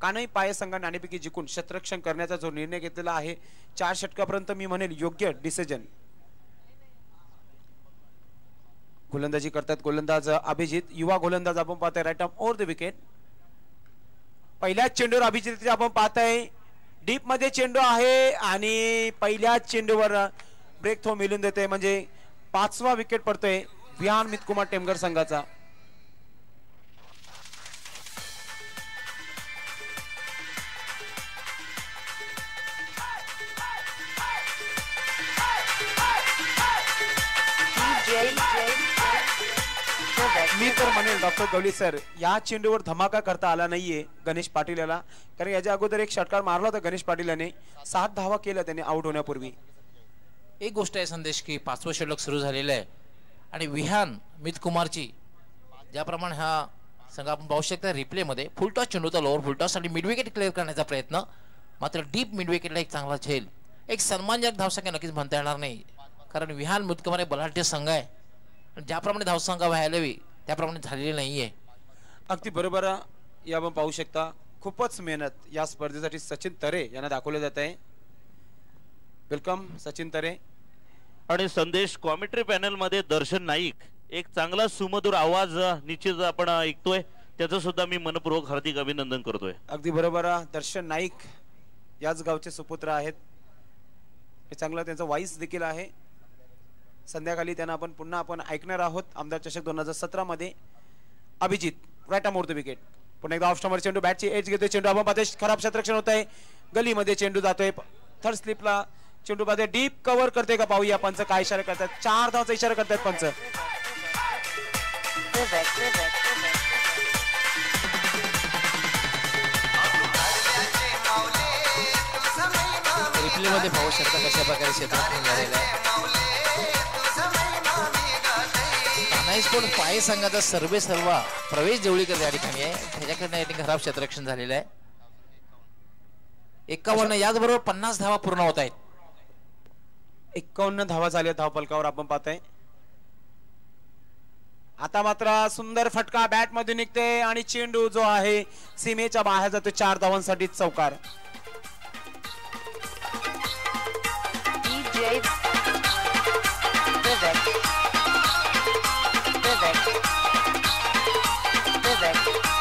कानई पाय संघाने नाणेफेकी जिंकून क्षेत्ररक्षण करण्याचा जो निर्णय घेतलेला आहे 4 षटकापर्यंत मी म्हणेल योग्य डिसिजन. गोलंदाजी करतात गोलंदाज अभिजित. युवा गोलंदाज आपण पाहतोय right arm over the wicket. पहिल्याच चेंडूवर अभिजित आपण पाहताय डीप मध्ये चेंडू आहे आणि पहिल्याच चेंडूवर ब्रेक थ्रो मिळून देते. म्हणजे 5वा विकेट पडतोय विहान मितकुमार टेमगर संघाचा. मी तर म्हणेल डॉक्टर गवली सर या चेंडूवर धमाका करता आला नाहीये गणेश पाटील याला. कारण याच्या अगोदर एक षटकार मारला होता गणेश पाटील याने. 7 धावा केल्या त्याने आउट होण्यापूर्वी. एक गोष्ट आहे संदेश की 5वं षटक सुरू झालेलं आहे आणि विहान मितकुमारची ज्याप्रमाणे हा संघ आपण पाहू शकता रिप्ले मध्ये फुल टॉस चेंडू होता, लोअर फुल टॉस आणि मिड विकेट क्लिअर करण्याचा प्रयत्न. मात्र डीप मिड विकेटला एक चांगला झेल. एक सन्मानजनक धावसंख्या नक्कीच म्हणता येणार नाही कारण विहान मितकुमार हे बलाढ्य संघ आहे. ज्याप्रमाणे धावसंख्या व्हायला हवी त्याप्रमाणे झालेली नाहीये. अगदी बरोबर. या आपण पाहू शकता खूपच मेहनत या स्पर्धेसाठी सचिन तरे यांना दाखवले जात आहे. वेलकम सचिन तरे. आणि संदेश कॉमेंट्री पॅनल मध्ये दर्शन नाईक एक चांगला सुमधुर आवाज निश्चित आपण ऐकतोय. त्याचं सुद्धा मी मनपूर्वक हार्दिक अभिनंदन करतोय. अगदी बरोबर. दर्शन नाईक याच गावचे सुपुत्र आहेत. हे चांगला त्यांचा वाईस देखील आहे. संध्याकाळी त्यांना आपण पुन्हा ऐकणार आहोत आमदार चषक 2017 मध्ये. Abhijit right arm over the wicket. पुन्हा एकदा ऑफ स्टंपर चेंडू बॅटची एज घेतोय. चेंडू आपण पाहतोय खराब क्षेत्ररक्षण होत आहे. गलीमध्ये चेंडू जातोय. थर्ड स्लिपला चेंडू पाहतोय. डीप कव्हर करते का पाहूया पंच काय इशारा करतात. 4 धावाचा इशारा करतात पंच. रिप्ले मध्ये पाहू शकता कशा प्रकारे क्षेत्ररक्षण झालेलं आहे. कान्हाई स्पोर्ट पाय संघाचा सर्वे सर्वा प्रवेश देवळीकर या ठिकाणी आहे. त्याच्याकडनं या ठिकाणी खराब क्षेत्ररक्षण झालेलं आहे. 51. याचबरोबर 50 धावा पूर्ण होत आहेत. 51 धावा झाल्या धाव फलकावर आपण पाहतोय. आता मात्र सुंदर फटका बॅट मध्ये निघते आणि चेंडू जो आहे सीमेच्या बाहेर जातो. 4 धावांसाठी चौकार.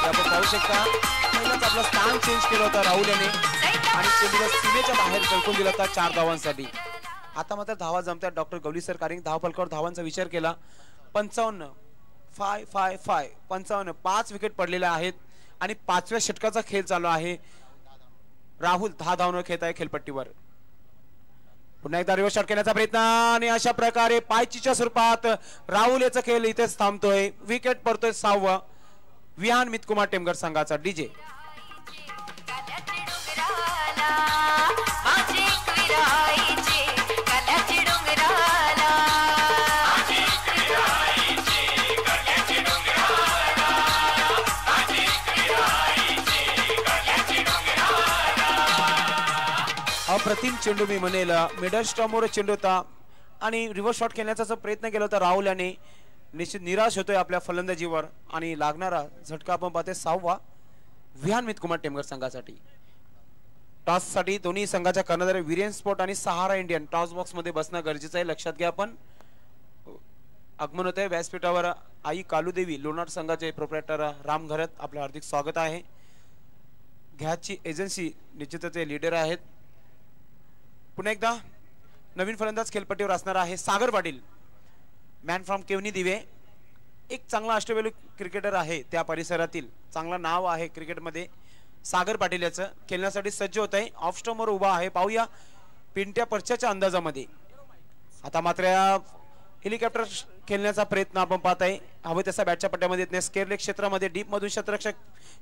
आपण पाहू शकता पहिलाच आपलं स्थान चेंज केलं होतं राहुल याने आणि चेंडूला सीमेच्या बाहेर कळकून दिला होता 4 धावांसाठी. आता मात्र धावा जमतात डॉक्टर गवली सर कारण धाव फलकावर धावांचा विचार केला. 55 55 5 विकेट पडलेले आहेत आणि 5व्या षटकाचा खेळ चालू आहे. राहुल 10 धावांवर खेळत आहे खेळपट्टीवर. पुन्हा एकदा रिव्हर्स शॉट करण्याचा प्रयत्न आणि अशा प्रकारे पायचीच्या स्वरूपात राहुल याचा खेळ इथेच थांबतोय. विकेट पडतोय 6वा. विहान मितकुमार टेमघर संघाचा डीजे. अप्रतिम चेंडू मी म्हणेल. मिडल स्टॉमवर चेंडू होता आणि रिव्हर्स शॉट खेळण्याचा जो प्रयत्न केला होता राहुल याने, निश्चित निराश होतोय आपल्या फलंदाजीवर आणि लागणारा झटका आपण पाहतोय 6वा विहान मितकुमार टेमघर संघासाठी. टॉस साठी दोन्ही संघाच्या कर्णधार विरेन स्पोर्ट आणि सहारा इंडियन टॉस बॉक्स मध्ये बसणं गरजेचं आहे, लक्षात घ्या. आपण आगमन होत आहे व्यासपीठावर आई कालूदेवी लोणार संघाचे प्रोप्रायटर राम घरत, आपलं हार्दिक स्वागत आहे. घ्याची एजन्सी निश्चितच लीडर आहेत. पुन्हा एकदा नवीन फलंदाज खेळपट्टीवर असणार आहे सागर पाटील, मॅन फ्रॉम केवनी दिवे. एक चांगला अष्टपैलू क्रिकेटर आहे, त्या परिसरातील चांगला नाव आहे क्रिकेटमध्ये सागर पाटील. याचं खेळण्यासाठी सज्ज होत आहे, ऑफ स्टॉमवर उभा आहे. पाहूया पिंट्या पर्च्याच्या अंदाजामध्ये. आता मात्र हेलिकॉप्टर खेळण्याचा प्रयत्न आपण पाहत आहे. हवं तसा बॅटच्या पट्ट्यामध्ये येत स्केअरलेग क्षेत्रामध्ये डीप मधून क्षेत्ररक्षक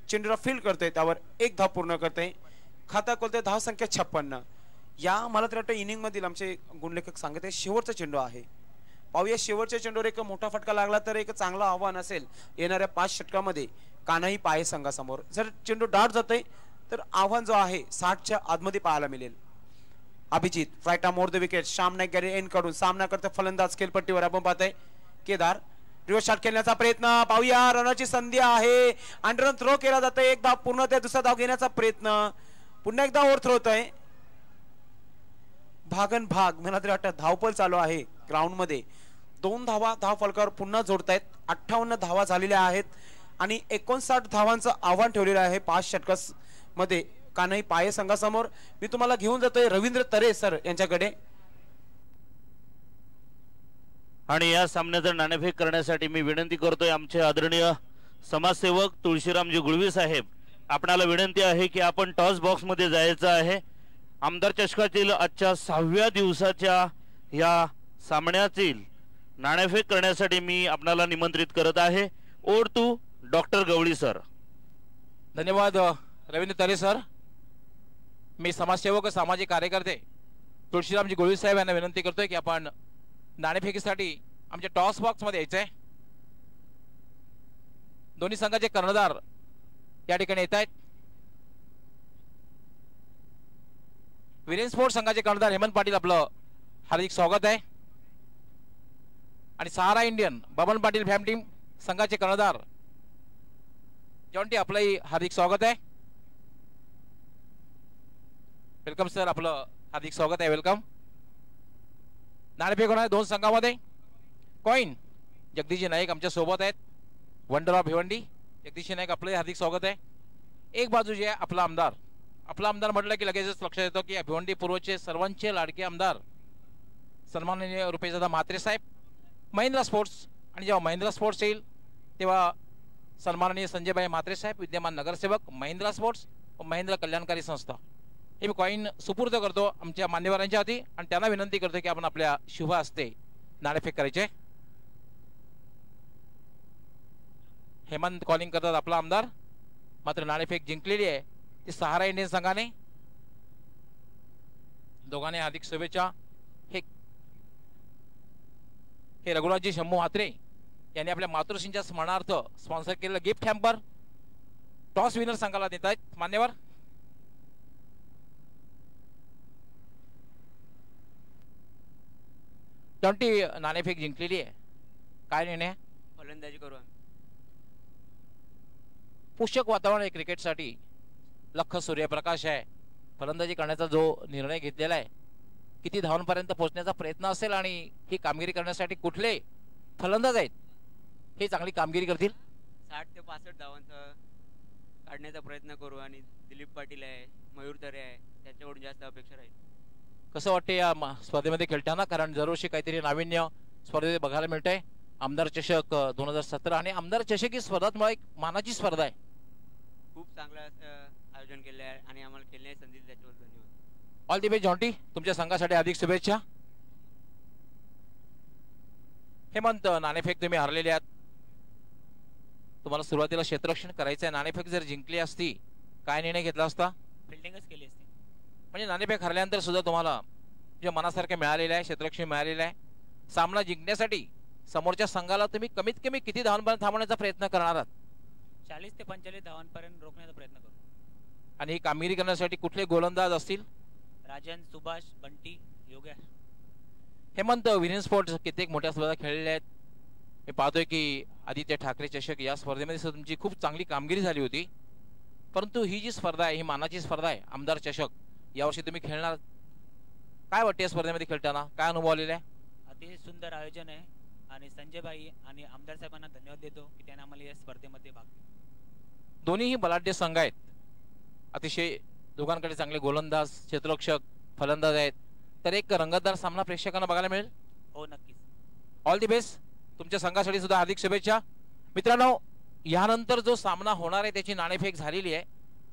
चेंडूला फील्ड करतोय, त्यावर एक धाव पूर्ण करतोय. खाता खोलतोय धाव संख्या 56. या मला तर वाटतं इनिंग मधील आमचे गुणलेखक सांगत आहे शेवटचा चेंडू आहे. पाहूया शेवटच्या चेंडूवर एक मोठा फटका लागला तर एक चांगला आव्हान असेल येणाऱ्या 5 षटकामध्ये कानाही पाये संघासमोर. जर चेंडू डार्ट जातोय तर आव्हान जो आहे 60च्या आतमध्ये पाहायला मिळेल. अभिजित फ्रायटा more the wicket, Shyam Naik गॅरी एंड कडून सामना करते फलंदाज खेळपट्टीवर. आपण पाहतोय केदार रिव्हर्स शॉट खेळण्याचा प्रयत्न. पाहूया रनाची संधी आहे आणि रन थ्रो केला जातोय. एक धाव पूर्ण होतोय, दुसरा धाव घेण्याचा प्रयत्न. पुन्हा एकदा ओव्हर थ्रो होतोय. भागन भाग मला तरी वाटतं धावपळ चालू आहे ग्राउंड मध्ये. 2 धावा धाव फलकावर पुन्हा जोडतायत. 58 धावा झालेल्या आहेत आणि 59 धावांचं आव्हान ठेवलेलं आहे 5 षटकामध्ये कानाई पाये संघासमोर. मी तुम्हाला घेऊन जातोय रवींद्र तरे सर यांच्याकडे. आणि या सामन्याचं नाणेफेक करण्यासाठी मी विनंती करतोय आमचे आदरणीय समाजसेवक तुळशीरामजी गुळवी साहेब, आपणाला विनंती आहे की आपण टॉस बॉक्स मध्ये जायचं आहे. आमदार चषकातील आजच्या 6व्या दिवसाच्या या सामन्यातील नाणेफेक करण्यासाठी मी आपणाला निमंत्रित करत आहे. Over to doctor Gawali sir. धन्यवाद रवींद्र तरे सर. मी समाजसेवक सामाजिक कार्यकर्ते तुळशीरामजी गोळी साहेब यांना विनंती करतोय की आपण नाणेफेकीसाठी आमच्या टॉस बॉक्स मध्ये यायचंय. दोन्ही संघाचे कर्णधार या ठिकाणी येत आहेत. विरेन स्पोर्ट्स संघाचे कर्णधार हेमंत पाटील, आपलं हार्दिक स्वागत आहे. आणि Sahara Indian Baban Patil fam team संघाचे कर्णधार जॉन्टी, आपलंही हार्दिक स्वागत आहे. वेलकम सर, आपलं हार्दिक स्वागत आहे. वेलकम. नाणेफेक होणार 2 संघामध्ये. कॉइन जगदीशजी नाईक आमच्या सोबत आहेत, वंडर ऑफ भिवंडी. जगदीशजी नाईक आपलंही हार्दिक स्वागत आहे. एक बाजू जे आहे आपला आमदार. आपला आमदार म्हटलं की लगेचच लक्षात येतो की भिवंडी पूर्वचे सर्वांचे लाडके आमदार सन्माननीय रुपेशदादा म्हात्रे साहेब, महिंद्रा स्पोर्ट्स. आणि जेव्हा महिंद्रा स्पोर्ट्स येईल तेव्हा सन्माननीय संजयभाई म्हात्रे साहेब, विद्यमान नगरसेवक, महिंद्रा स्पोर्ट्स व महिंद्रा कल्याणकारी संस्था. हे मी कॉइन सुपूर्द करतो आमच्या मान्यवरांच्या हाती आणि त्यांना विनंती करतो की आपण आपल्या शुभ हस्ते नाणेफेक करायचे. हेमंत कॉलिंग करतात आपला आमदार. मात्र नाणेफेक जिंकलेली आहे ती सहारा इंडियन संघाने. दोघांनी हार्दिक शुभेच्छा. हे रघुनाथजी शंभू म्हात्रे यांनी आपल्या मातृश्रींच्या स्मरणार्थ स्पॉन्सर केलेलं गिफ्ट हॅम्पर टॉस विनर संघाला देत आहेत. मान्यवर जॉन्टी, नाणेफेक जिंकलेली आहे, काय निर्णय? फलंदाजी करू. पोषक वातावरण आहे क्रिकेटसाठी. लख सूर्यप्रकाश आहे. फलंदाजी करण्याचा जो निर्णय घेतलेला आहे, किती धावांपर्यंत पोहोचण्याचा प्रयत्न असेल आणि ही कामगिरी करण्यासाठी कुठले फलंदाज आहेत हे चांगली कामगिरी करतील? 60 ते 65 धावांचा काढण्याचा प्रयत्न करू. आणि दिलीप पाटील आहे, मयूर तरे आहे, त्याच्याकडून जास्त अपेक्षा राहील. कसं वाटते या स्पर्धेमध्ये खेळताना? कारण दरवर्षी काहीतरी नाविन्य स्पर्धेत बघायला मिळतंय. आमदार चषक 2017 आणि आमदार चषक ही स्पर्धा एक मानाची स्पर्धा आहे. खूप चांगलं आयोजन केलं आहे आणि आम्हाला खेळण्याची संधी दिली त्याच्यावर धन्यवाद. ऑल दी बेस्ट जॉन्टी, तुमच्या संघासाठी अधिक शुभेच्छा. हेमंत, नाणेफेक तुम्ही हरलेले आहात. तुम्हाला सुरुवातीला क्षेत्ररक्षण करायचं आहे, नाणेफेक जर जिंकली असती काय निर्णय घेतला असता? फिल्डिंगच केली असती. म्हणजे नाणेफेक हरल्यानंतर सुद्धा तुम्हाला जे मनासारखे मिळालेलं आहे, क्षेत्ररक्षण मिळालेलं आहे, सामना जिंकण्यासाठी समोरच्या संघाला तुम्ही कमीत कमी किती धावांपर्यंत थांबवण्याचा प्रयत्न करणार आहात? 40 ते 45 धावांपर्यंत रोखण्याचा प्रयत्न करू. आणि ही कामगिरी करण्यासाठी कुठले गोलंदाज असतील? राजन, सुभाष, बंटी, योगेश. हेमंत, विरेन स्पोर्ट्स कित्येक मोठ्या स्पर्धा खेळलेल्या आहेत. मी पाहतोय की आदित्य ठाकरे चषक या स्पर्धेमध्ये सुद्धा तुमची खूप चांगली कामगिरी झाली होती, परंतु ही जी स्पर्धा आहे ही मानाची स्पर्धा आहे, आमदार चषक, यावर्षी तुम्ही खेळणार. काय वाटते या स्पर्धेमध्ये खेळताना? काय अनुभव आलेला आहे? अतिशय सुंदर आयोजन आहे आणि संजय भाई आणि आमदार साहेबांना धन्यवाद देतो की त्यांनी आम्हाला या स्पर्धेमध्ये भाग दिला. दोन्हीही बलाढ्य संघ आहेत, अतिशय दोघांकडे चांगले गोलंदाज, क्षेत्ररक्षक, फलंदाज आहेत, तर एक रंगतदार सामना प्रेक्षकांना बघायला मिळेल. हो, नक्कीच. All the best. तुमच्या संघासाठी सुद्धा हार्दिक शुभेच्छा. मित्रांनो, यानंतर जो सामना होणार आहे त्याची नाणेफेक झालेली आहे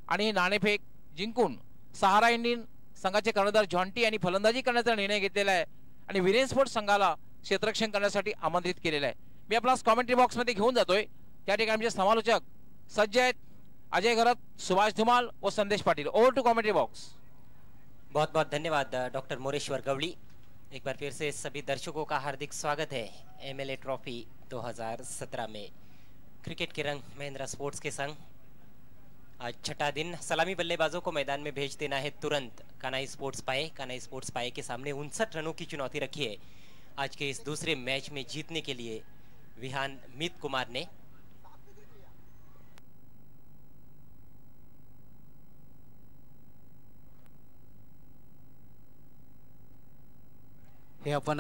आणि ही नाणेफेक जिंकून सहारा इंडियन संघाचे कर्णधार जॉन्टी यांनी फलंदाजी करण्याचा निर्णय घेतलेला आहे आणि विरेन स्पोर्ट्स संघाला क्षेत्ररक्षण करण्यासाठी आमंत्रित केलेलं आहे. मी आपला कॉमेंट्री बॉक्स मध्ये घेऊन जातोय. त्या ठिकाणी आमचे समालोचक सज्ज आहेत, अजय घरत, सुभाष धुमाल व Sandesh Patil. Over to commentary box. बहुत बहुत धन्यवाद डॉक्टर मोरेश्वर गवली. एक बार फिर से सभी दर्शकों का हार्दिक स्वागत है एमएलए ट्रॉफी 2017 में. क्रिकेट के रंग महिंद्रा स्पोर्ट्स के संग आज छठा दिन. सलामी बल्लेबाजों को मैदान में भेज देना है तुरंत. कानाई स्पोर्ट्स पाए के सामने 59 रनों की चुनौती रखी है आज के इस दूसरे मैच में जीतने के लिए विहान मीत कुमार ने. हे आपण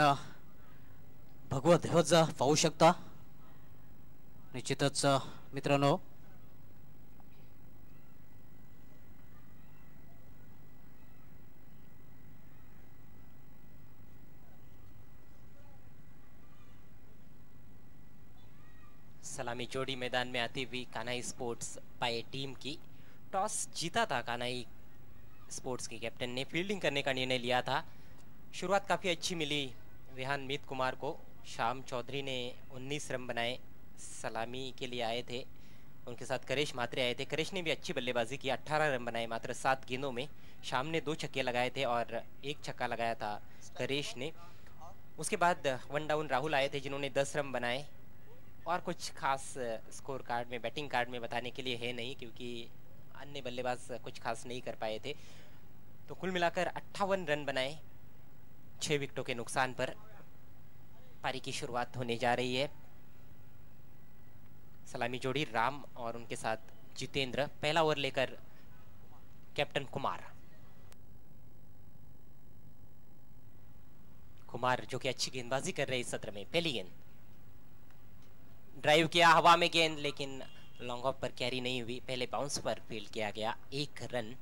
भगवत ध्वज पाहू शकता. निश्चितच मित्रांनो, सलामी जोड़ी मैदान में आती हुई कानाई स्पोर्ट्स पाए टीम की. टॉस जीता था कानाई स्पोर्ट्स के कैप्टन ने, फील्डिंग करने का निर्णय लिया था. शुरुआत काफ़ी अच्छी मिली विहान मीत कुमार को. श्याम चौधरी ने 19 रन बनाए, सलामी के लिए आए थे. उनके साथ करेश मात्रे आए थे. करेश ने भी अच्छी बल्लेबाजी की, 18 रन बनाए मात्र 7 गेंदों में. श्याम ने 2 छक्के लगाए थे और 1 छक्का लगाया था करेश ने. उसके बाद वन डाउन राहुल आए थे जिन्होंने 10 रन बनाए. और कुछ खास स्कोर कार्ड में, बैटिंग कार्ड में बताने के लिए है नहीं, क्योंकि अन्य बल्लेबाज कुछ खास नहीं कर पाए थे. तो कुल मिलाकर 58 रन बनाए 6 विकेटों के नुकसान पर. पारी की शुरुआत होने जा रही है. सलामी जोड़ी राम और उनके साथ जितेंद्र. पहला ओवर लेकर कैप्टन कुमार जो कि अच्छी गेंदबाजी कर रहे हैं इस सत्र में. पहली गेंद ड्राइव किया, हवा में गेंद, लेकिन लॉन्ग ऑफ पर कैरी नहीं हुई. पहले बाउंस पर फील्ड किया गया, 1 रन.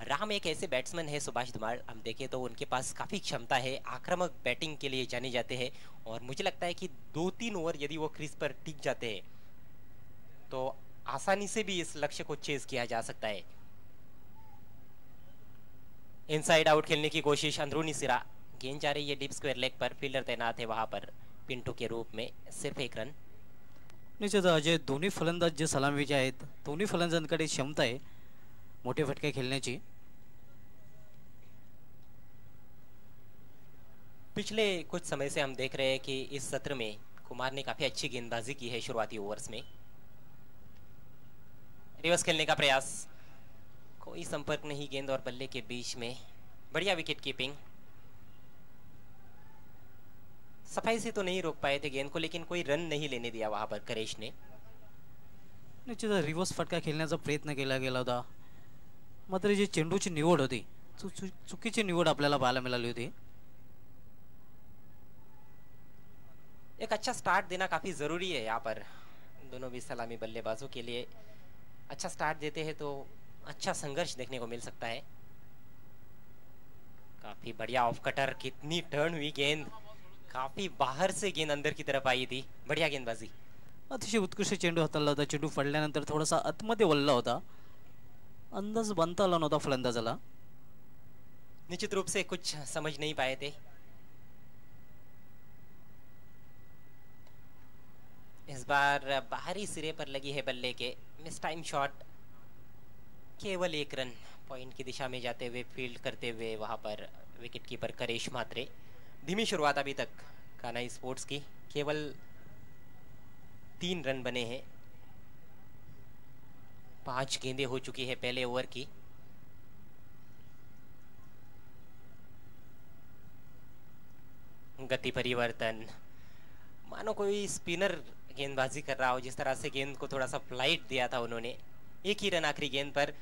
राम एक ऐसे बैट्समैन है सुभाष धुमाल, हम देखें तो उनके पास काफ़ी क्षमता है, आक्रामक बैटिंग के लिए जाने जाते हैं. और मुझे लगता है कि 2-3 ओवर यदि वो क्रीज पर टिक जाते हैं तो आसानी से भी इस लक्ष्य को चेज किया जा सकता है. इनसाइड आउट खेलने की कोशिश, अंदरूनी सिरा. गेंद जा रही है डीप स्क्वायर लेग पर. फील्डर तैनात है वहां पर पिंटू के रूप में. सिर्फ 1 रन. निश्चित अजय, दोन्ही फलंदाज जे सलामीचे आहेत, दोन्ही फलंदाजांकडे क्षमता आहे मोठे फटके खेळण्याची. पिछले कुछ समय से हम देख रहे हैं कि इस सत्र में कुमार ने काफी अच्छी गेंदबाजी की है शुरुआती ओवर्स में. रिवर्स खेलने का प्रयास, कोई संपर्क नहीं गेंद और बल्ले के बीच में. बढ़िया विकेट कीपिंग. सफाई से तो नहीं रोक पाए थे गेंद को, लेकिन कोई रन नहीं लेने दिया वहां पर करेश ने. निश्चित रिवर्स फटका खेळण्याचा प्रयत्न केला गेला होता, मात्र जी चेंडूची निवड होती चुकीची निवड आपल्याला पाहायला मिळाली होती. एक अच्छा स्टार्ट देना काफी जरूरी है यहाँ पर. दोनों भी सलामी बल्लेबाजों के लिए अच्छा स्टार्ट देते हैं तो अच्छा संघर्ष देखने को मिल सकता है. काफी बढ़िया ऑफ कटर. कितनी टर्न हुई गेंद, काफी बाहर से गेंद अंदर की तरफ आई थी. बढ़िया गेंदबाजी. अतिशय उत्कृष्ट चेंडू हाताळला होता. चेंडू पडल्यानंतर थोडासा आतमध्ये वळला होता, अंदाज बांधता आला नव्हता फलंदाजाला. निश्चित रूप से कुछ समझ नहीं पाए थे. इस बार बाहरी सिरे पर लगी है बल्ले के, मिस टाइम शॉट, केवल एक रन पॉइंट की दिशा में जाते हुए फील्ड करते हुए वहां पर विकेट कीपर करेश मात्रे। धीमी शुरुआत अभी तक कान्हा स्पोर्ट्स की, केवल 3 रन बने हैं, 5 गेंदें हो चुकी है पहले ओवर की। गति परिवर्तन, मानो कोई स्पिनर गेंदबाजी कर रहा हो, जिस तरह से गेंद को थोड़ा सा फ्लाइट दिया था उन्होंने। एक ही रन आखिरी गेंद पर,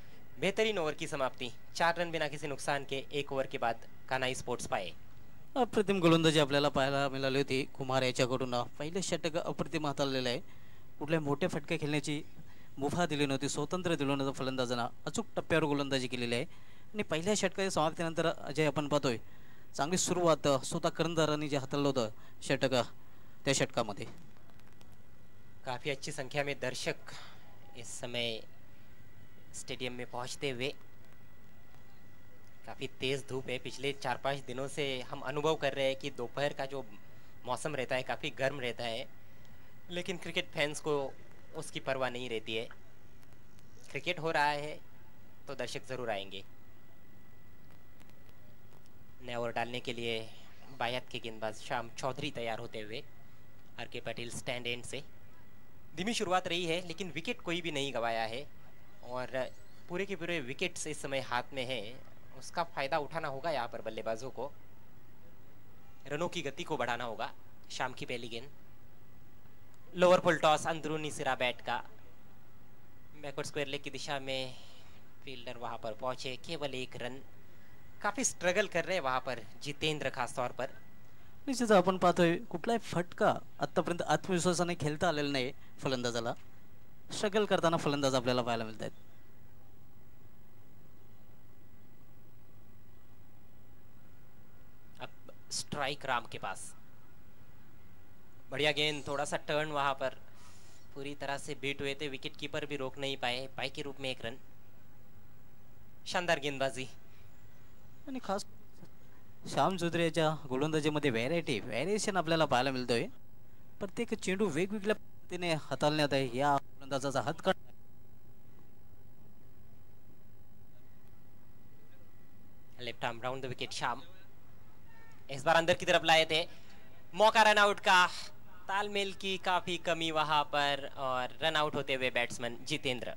बेहतरीन ओवर की समाप्ति, 4 रन बिना किसी नुकसान के 1 ओवर के बाद कान्हा स्पोर्ट्स पाए। अप्रतिम गोलंदाजी आपल्याला पाहायला मिळाली होती कुमार याच्याकडून। पहिले षटक अप्रतिम हाताळलेलं आहे, कुठले मोठे फटके खेळण्याची मुभा दिली नव्हती, स्वतंत्र दिलं नव्हतं फलंदाजांना, अचूक टप्प्यावर गोलंदाजी केलेली आहे। आणि पहिल्या षटकाच्या समाप्तीनंतर अजय आपण पाहतोय चांगली सुरुवात स्वतः करंदारांनी जे हाताळलं होतं षटक, त्या षटकामध्ये काफी अच्छी संख्या में दर्शक इस समय स्टेडियम में पहुंचते हुए, काफी तेज धूप है, पिछले 4-5 दिनों से हम अनुभव कर रहे हैं कि दोपहर का जो मौसम रहता है काफी गर्म रहता है, लेकिन क्रिकेट फैंस को उसकी परवाह नहीं रहती है। क्रिकेट हो रहा है तो दर्शक जरूर आएंगे। नया ओवर डालने के लिए बायत के गेंदबाज श्याम चौधरी तैयार होते हुए, आर.के. पाटिल स्टैंड एंड से। धीमी शुरुआत रही है लेकिन विकेट कोई भी नहीं गवाया है, और पूरे के पूरे विकेट्स इस समय हाथ में है, उसका फायदा उठाना होगा यहाँ पर बल्लेबाजों को, रनों की गति को बढ़ाना होगा। शाम की पहली गेंद, लोअर फुल टॉस, अंदरूनी सिरा बैट का, बैकवर्ड स्क्वायर लेग की दिशा में फील्डर वहां पर पहुंचे, केवल 1 रन। काफी स्ट्रगल कर रहे हैं वहां पर जितेंद्र खास तौर पर। निश्चित आपण पाहतोय कुठलाही फटका आतापर्यंत आत्मविश्वासाने खेळता आलेला नाही फलंदाजाला, स्ट्रगल करताना फलंदाज आपल्याला पाहायला मिळतात। अब स्ट्राइक राम के पास, बढ़िया गेंद, थोड़ा सा टर्न वहां पर, पूरी तरह से बीट हुए थे, विकेट कीपर भी रोक नहीं पाए, पाई के रूप में 1 रन। शानदार गेंदबाजी, आणि खास श्याम चौधरी याच्या गोलंदाजीमध्ये व्हेरिएशन आपल्याला पाहायला मिळतोय। प्रत्येक चेंडू वेगवेगळ्या पद्धतीने हाताळण्यात आहे या गोलंदाजाचा हातकंडा। Left arm round the wicket Shyam, इस बार अंदर की तरफ लाए थे, मौका रन आउट का, तालमेल की काफी कमी वहां पर, और रन आउट होते हुए बैट्समैन जितेंद्र।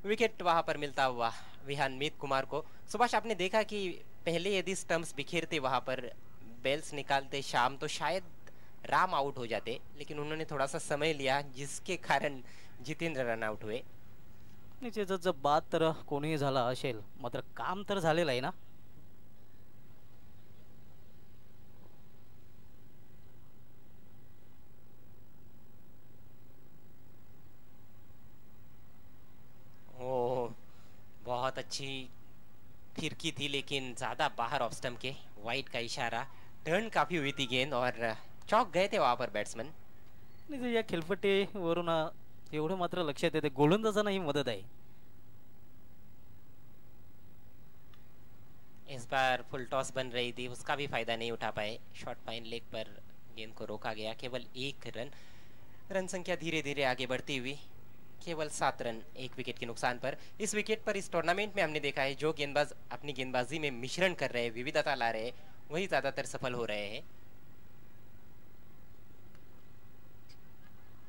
विकेट वहां पर मिलता हुआ विहान मीत कुमार को। सुभाष, आपने देखा कि पहले यदि स्टंप्स बिखेरते वहां पर बेल्स निकालते शाम, तो शायद राम आउट हो जाते, लेकिन उन्होंने थोड़ा सा समय लिया, जिसके कारण जितेंद्र रन आउट हुए। निश्चितच बाद तर कोणीही झाला असेल, मात्र काम तर झालेलं आहे ना। ओह, बहुत अच्छी फिरकी थी, लेकिन ज्यादा बाहर ऑफ स्टंप के, वाइड का इशारा, टर्न काफी हुई थी गेंद, और चौक गए थे वहां पर बैट्समैन। नाही या खेळपट्टीवरून एवढं मात्र लक्षात येते गोलंदाजांना ही मदत आहे। इस बार फुल टॉस बन रही थी, उसका भी फायदा नहीं उठा पाए, शॉर्ट फाइन लेग पर गेंद को रोका गया, केवल 1 रन। रन संख्या धीरे धीरे आगे बढ़ती हुई, केवल 7 रन 1 विकेट के नुकसान पर। इस विकेट पर इस टूर्नामेंट में हमने देखा है जो गेंदबाज अपनी गेंदबाजी में मिश्रण कर रहे हैं, विविधता ला रहे हैं, वही ज्यादातर सफल हो रहे हैं।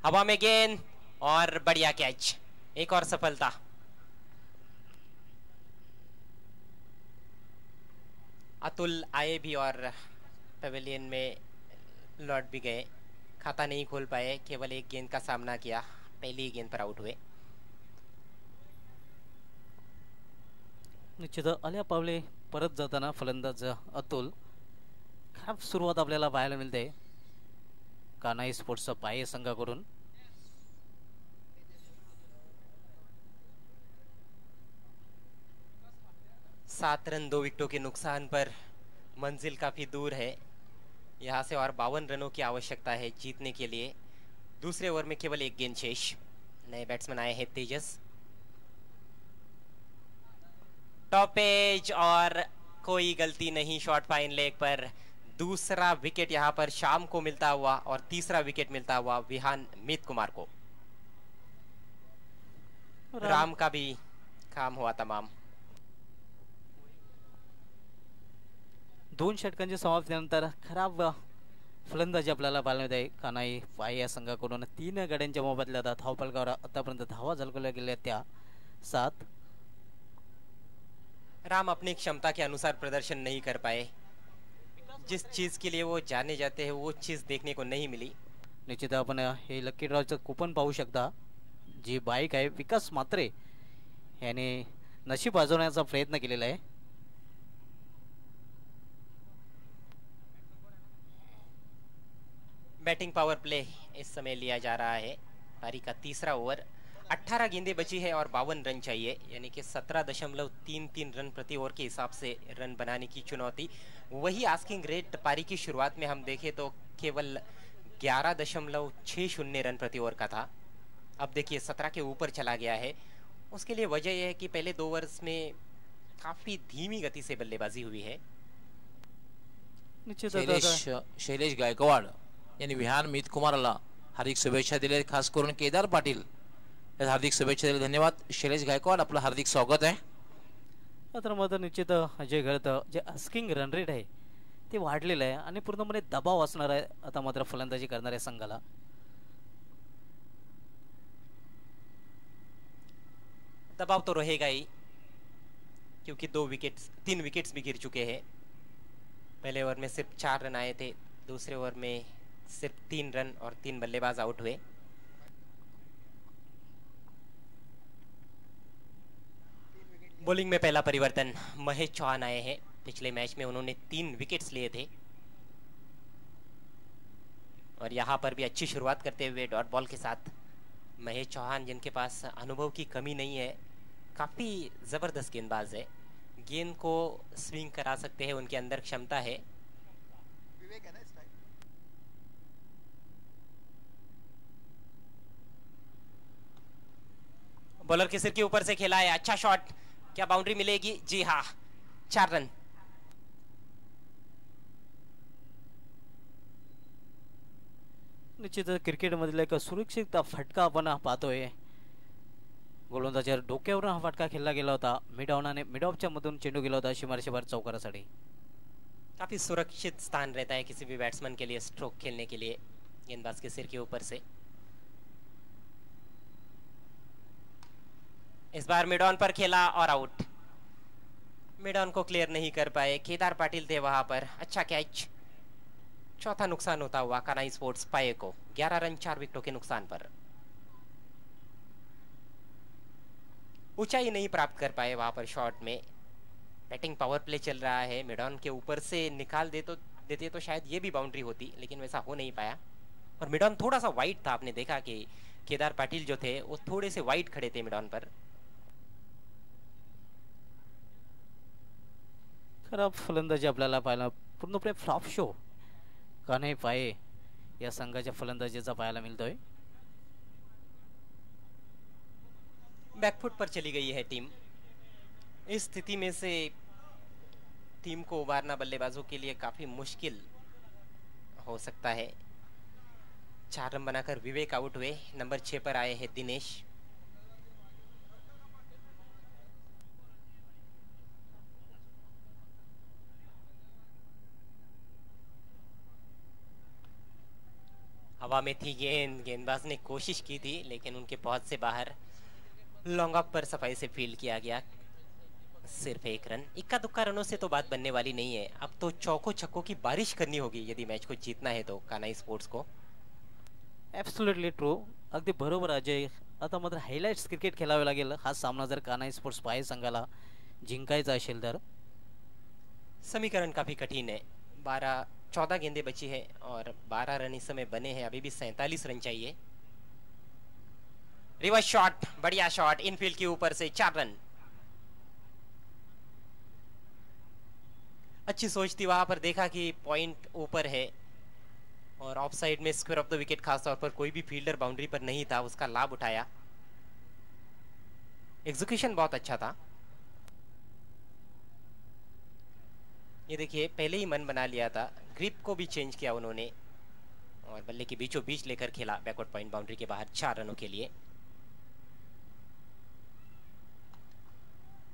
हवा में गेंद और बढ़िया कैच, एक और सफलता। अतुल आए भी और पवेलियन में लौट भी गए, खाता नहीं खोल पाए, केवल 1 गेंद का सामना किया, पहली गेंद पर आउट हुए। निश्चित आल्या पावले परत जाताना फलंदाज अतुल, खराब सुरुवात आपल्याला पाहायला मिळते कान्हा स्पोर्ट्सचा पाये संघाकडून। सात रन 2 विकेटों के नुकसान पर मंजिल काफी दूर है, यहाँ से और 52 रनों की आवश्यकता है जीतने के लिए। दूसरे ओवर में केवल 1 गेंद शेष। नए बैट्समैन आए हैं तेजस। टॉपेज और कोई गलती नहीं शॉट फाइन लेग पर। दूसरा विकेट यहां पर शाम को मिलता हुआ और तीसरा विकेट मिलता हुआ विहान मीत कुमार को। राम का भी काम हुआ तमाम। 2 षटकांच्या समाप्तीनंतर खराब फलंदाजी आपल्याला पाहायला मिळते कानाई पाय या संघाकडून 3 गड्यांच्या मोबदल्यात धावफलकावर आतापर्यंत धावा झळकवल्या गेल्या त्या 7। राम अपनी क्षमता के अनुसार प्रदर्शन नहीं कर पाए। जिस चीज के लिए वो जाने जाते हैं वो चीज देखने को नहीं मिली। निश्चित आपण हे लकी ड्रॉचं कुपन पाहू शकता। जी बाईक आहे विकास म्हात्रे याने नशीब आजवण्याचा प्रयत्न केलेला आहे। बैटिंग पावर प्ले इस समय लिया जा रहा है। पारी का तीसरा ओवर, 18 गेंदें बची है और 52 रन चाहिए, यानी कि 17.33 रन प्रति ओवर के हिसाब से रन बनाने की चुनौती। वही आस्किंग रेट पारी की शुरुआत में हम देखें तो केवल 11.60 रन प्रति ओवर का था। अब देखिए 17 के ऊपर चला गया है। उसके लिए वजह यह है कि पहले 2 ओवर्स में काफी धीमी गति से बल्लेबाजी हुई है। शैलेश गायकवाड यांनी विहान मीत कुमारला हार्दिक शुभेच्छा दिल्या। खास करून केदार पाटील या हार्दिक शुभेच्छा दिल्या। धन्यवाद शैलेश गायकवाड, आपलं हार्दिक स्वागत आहे। तर मात्र निश्चित अजय घडत जे आस्किंग रन रेट आहे ते वाढलेलं आहे आणि पूर्णपणे दबाव असणार आहे आता मात्र फलंदाजी करणाऱ्या संघाला। दबाव तो रहेगा ही क्योंकि 3 विकेट्स भी गिर चुके हैं। पहले ओवर में सिर्फ 4 रन आए थे, दूसरे ओवर में सिर्फ 3 रन और 3 बल्लेबाज आउट हुए। बॉलिंग में पहला परिवर्तन महेश चौहान आए हैं। पिछले मैच में उन्होंने 3 विकेट्स लिए थे और यहां पर भी अच्छी शुरुआत करते हुए डॉट बॉल के साथ महेश चौहान, जिनके पास अनुभव की कमी नहीं है, काफी जबरदस्त गेंदबाज है। गेंद को स्विंग करा सकते हैं, उनके अंदर क्षमता है। बॉलर के सिर के ऊपर से खेला है, अच्छा शॉट, क्या बाउंड्री मिलेगी? जी हाँ, 4 रन। निश्चित क्रिकेट मधला एक सुरक्षित फटका आपण पाहतोय। गोलंदाजाच्या डोक्यावरून हा फटका खेळला गेला होता। मिड ऑफच्या मधून चेंडू गेला होता सीमारेषेवर चौकारासाठी। काफी सुरक्षित स्थान रहता है किसी भी बैट्समैन के लिए स्ट्रोक खेलने के लिए गेंदबाज के सिर के ऊपर से। इस बार मिड ऑन पर खेला और आउट। मिड ऑन को क्लियर नहीं कर पाए, केदार पाटिल थे वहां पर। अच्छा कैच। चौथा नुकसान होता हुआ कानाई स्पोर्ट्स पाए को 11 रन 4 विकेटों के नुकसान पर। ऊंचाई नहीं प्राप्त कर पाए वहां पर शॉट में। बैटिंग पावर प्ले चल रहा है, मिड ऑन के ऊपर से निकाल देते तो शायद ये भी बाउंड्री होती, लेकिन वैसा हो नहीं पाया। और मिड ऑन थोड़ा सा वाइड था, आपने देखा कि केदार पाटिल जो थे वो थोड़े से वाइड खड़े थे मिड ऑन पर। खराब फलंदाजी आपल्याला पाहायला पूर्णपणे फ्लॉप शो कान्हे पाये या संघाच्या फलंदाजीचा पाहायला मिळतोय। बैकफुट पर चली गई है टीम। इस स्थिति में से टीम को उबारना बल्लेबाजों के लिए काफी मुश्किल हो सकता है। 4 रन बनाकर विवेक आउट हुए। नंबर 6 पर आए हैं दिनेश। हवा में थी गेंद, गेंदबाज ने कोशिश की थी लेकिन उनके पहुंच से बाहर। लॉन्ग ऑफ पर सफाई से फील्ड किया गया, सिर्फ 1 रन। इक्का दुक्का रनों से तो बात बनने वाली नहीं है, अब तो चौकों छक्कों की बारिश करनी होगी यदि मैच को जीतना है तो कानाई स्पोर्ट्स को। ॲब्सोल्युटली ट्रू, अगदी बरोबर अजय। आता मात्र हायलाइट्स क्रिकेट खेळावे लागेल हा सामना जर कानाई स्पोर्ट्स पाये संघाला जिंकायचा असेल तर। समीकरण काफी कठिन है। 14 गेंदें बची है और 12 रन इस समय बने हैं, अभी भी 47 रन चाहिए। रिवर्स शॉट, बढ़िया शॉट, इनफील्ड के ऊपर से 4 रन। अच्छी सोच थी वहां पर, देखा कि पॉइंट ऊपर है और ऑफ साइड में स्क्वायर ऑफ द विकेट, खासतौर पर कोई भी फील्डर बाउंड्री पर नहीं था, उसका लाभ उठाया। एग्जीक्यूशन बहुत अच्छा था। ये देखिए पहले ही मन बना लिया था, ग्रिप को भी चेंज किया उन्होंने और बल्ले के बीचों बीच लेकर खेला बैकवर्ड पॉइंट बाउंड्री के बाहर 4 रनों के लिए।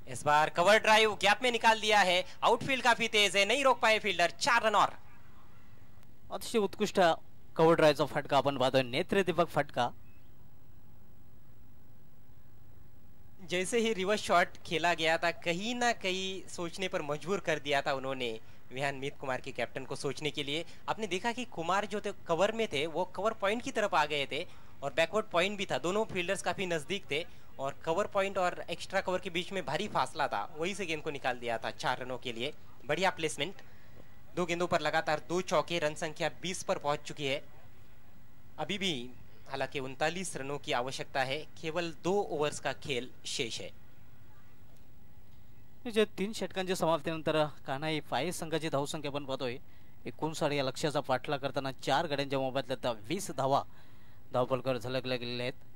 इस बार कवर ड्राइव गैप में निकाल दिया है, आउटफील्ड काफी तेज है, नहीं रोक पाए फील्डर, 4 रन और। अतिशय उत्कृष्ट कव्हर ड्राईव्हचा फटका आपण पाहतोय, नेत्रदीपक फटका। जैसे ही रिवर्स शॉट खेला गया था, कहीं ना कहीं सोचने पर मजबूर कर दिया था उन्होंने विहान मीत कुमार के कैप्टन को सोचने के लिए। आपने देखा कि कुमार जो थे कवर में थे वो कवर पॉइंट की तरफ आ गए थे और बैकवर्ड पॉइंट भी था, दोनों फील्डर्स काफी नजदीक थे और कवर पॉइंट और एक्स्ट्रा कवर के बीच में भारी फासला था, वहीं से गेंद को निकाल दिया था 4 रनों के लिए। बढ़िया प्लेसमेंट, 2 गेंदों पर लगातार 2 चौके, रन संख्या 20 पर पहुंच चुकी है। अभी भी हालांकि 39 रनों की आवश्यकता है, केवल 2 ओव्हर्स का खेल शेष है। जे 3 षटकांच्या समाप्तीनंतर कान्हाई फाय संघाची धावसंख्या आपण पाहतोय 59 या लक्ष्याचा पाठलाग करताना 4 गड्यांच्या मोबदल्यात 20 धावा धावफलकावर झळकल्या गेलेल्या आहेत।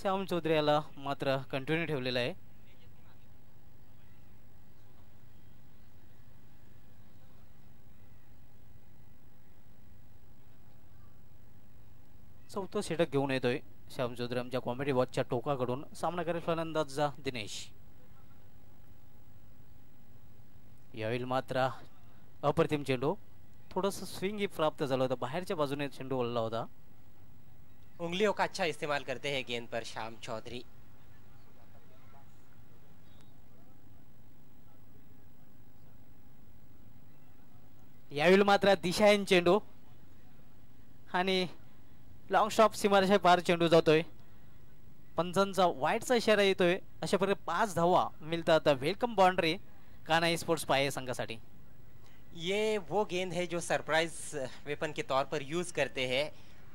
श्याम चौधरी याला मात्र कंटिन्यू ठेवलेला आहे। चौथं षटक घेऊन येतोय श्याम चौधरी आमच्या कॉमेडी बॉक्सच्या टोकाकडून। सामनाकारी फलंदाज दिनेश, यावेळी मात्र अप्रतिम चेंडू, थोडस स्विंग ही प्राप्त झालं होतं, बाहेरच्या बाजूने चेंडू वळला होता। उंगलियों का अच्छा इस्तेमाल करते हैं गेंद पर श्याम चौधरी। यावेळी मात्र दिशाहीन चेंडू आणि लॉंग स्टॉप सीमारेषा पार चेंडू जातोय, पंचांचा वाईटचा इशारा येतोय। अशा प्रकारे 5 धावा मिळतात, वेलकम बाउंड्री कान्हाई स्पोर्ट्स पाय संघासाठी। ये वो गेंद है जो सरप्राइज वेपन के तौर पर यूज करते हैं।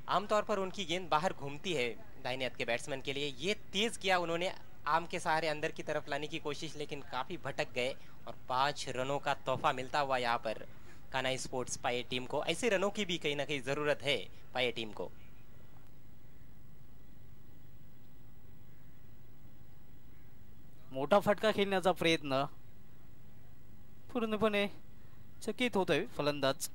आमतौर पर उनकी गेंद बाहर घूमती है दाहिने हाथ के बैट्समैन के लिए, ये तेज किया उन्होंने आम के सहारे अंदर की तरफ लाने की कोशिश, लेकिन काफी भटक गए और 5 रनों का तोहफा मिलता हुआ यहाँ पर कान्हाई स्पोर्ट्स पाए टीम को। ऐसे रनों की भी कहीं ना कहीं जरूरत है पाए टीम को। मोठा फटका खेळण्याचा प्रयत्न, पूर्णपणे चकित होतोय फलंदाज।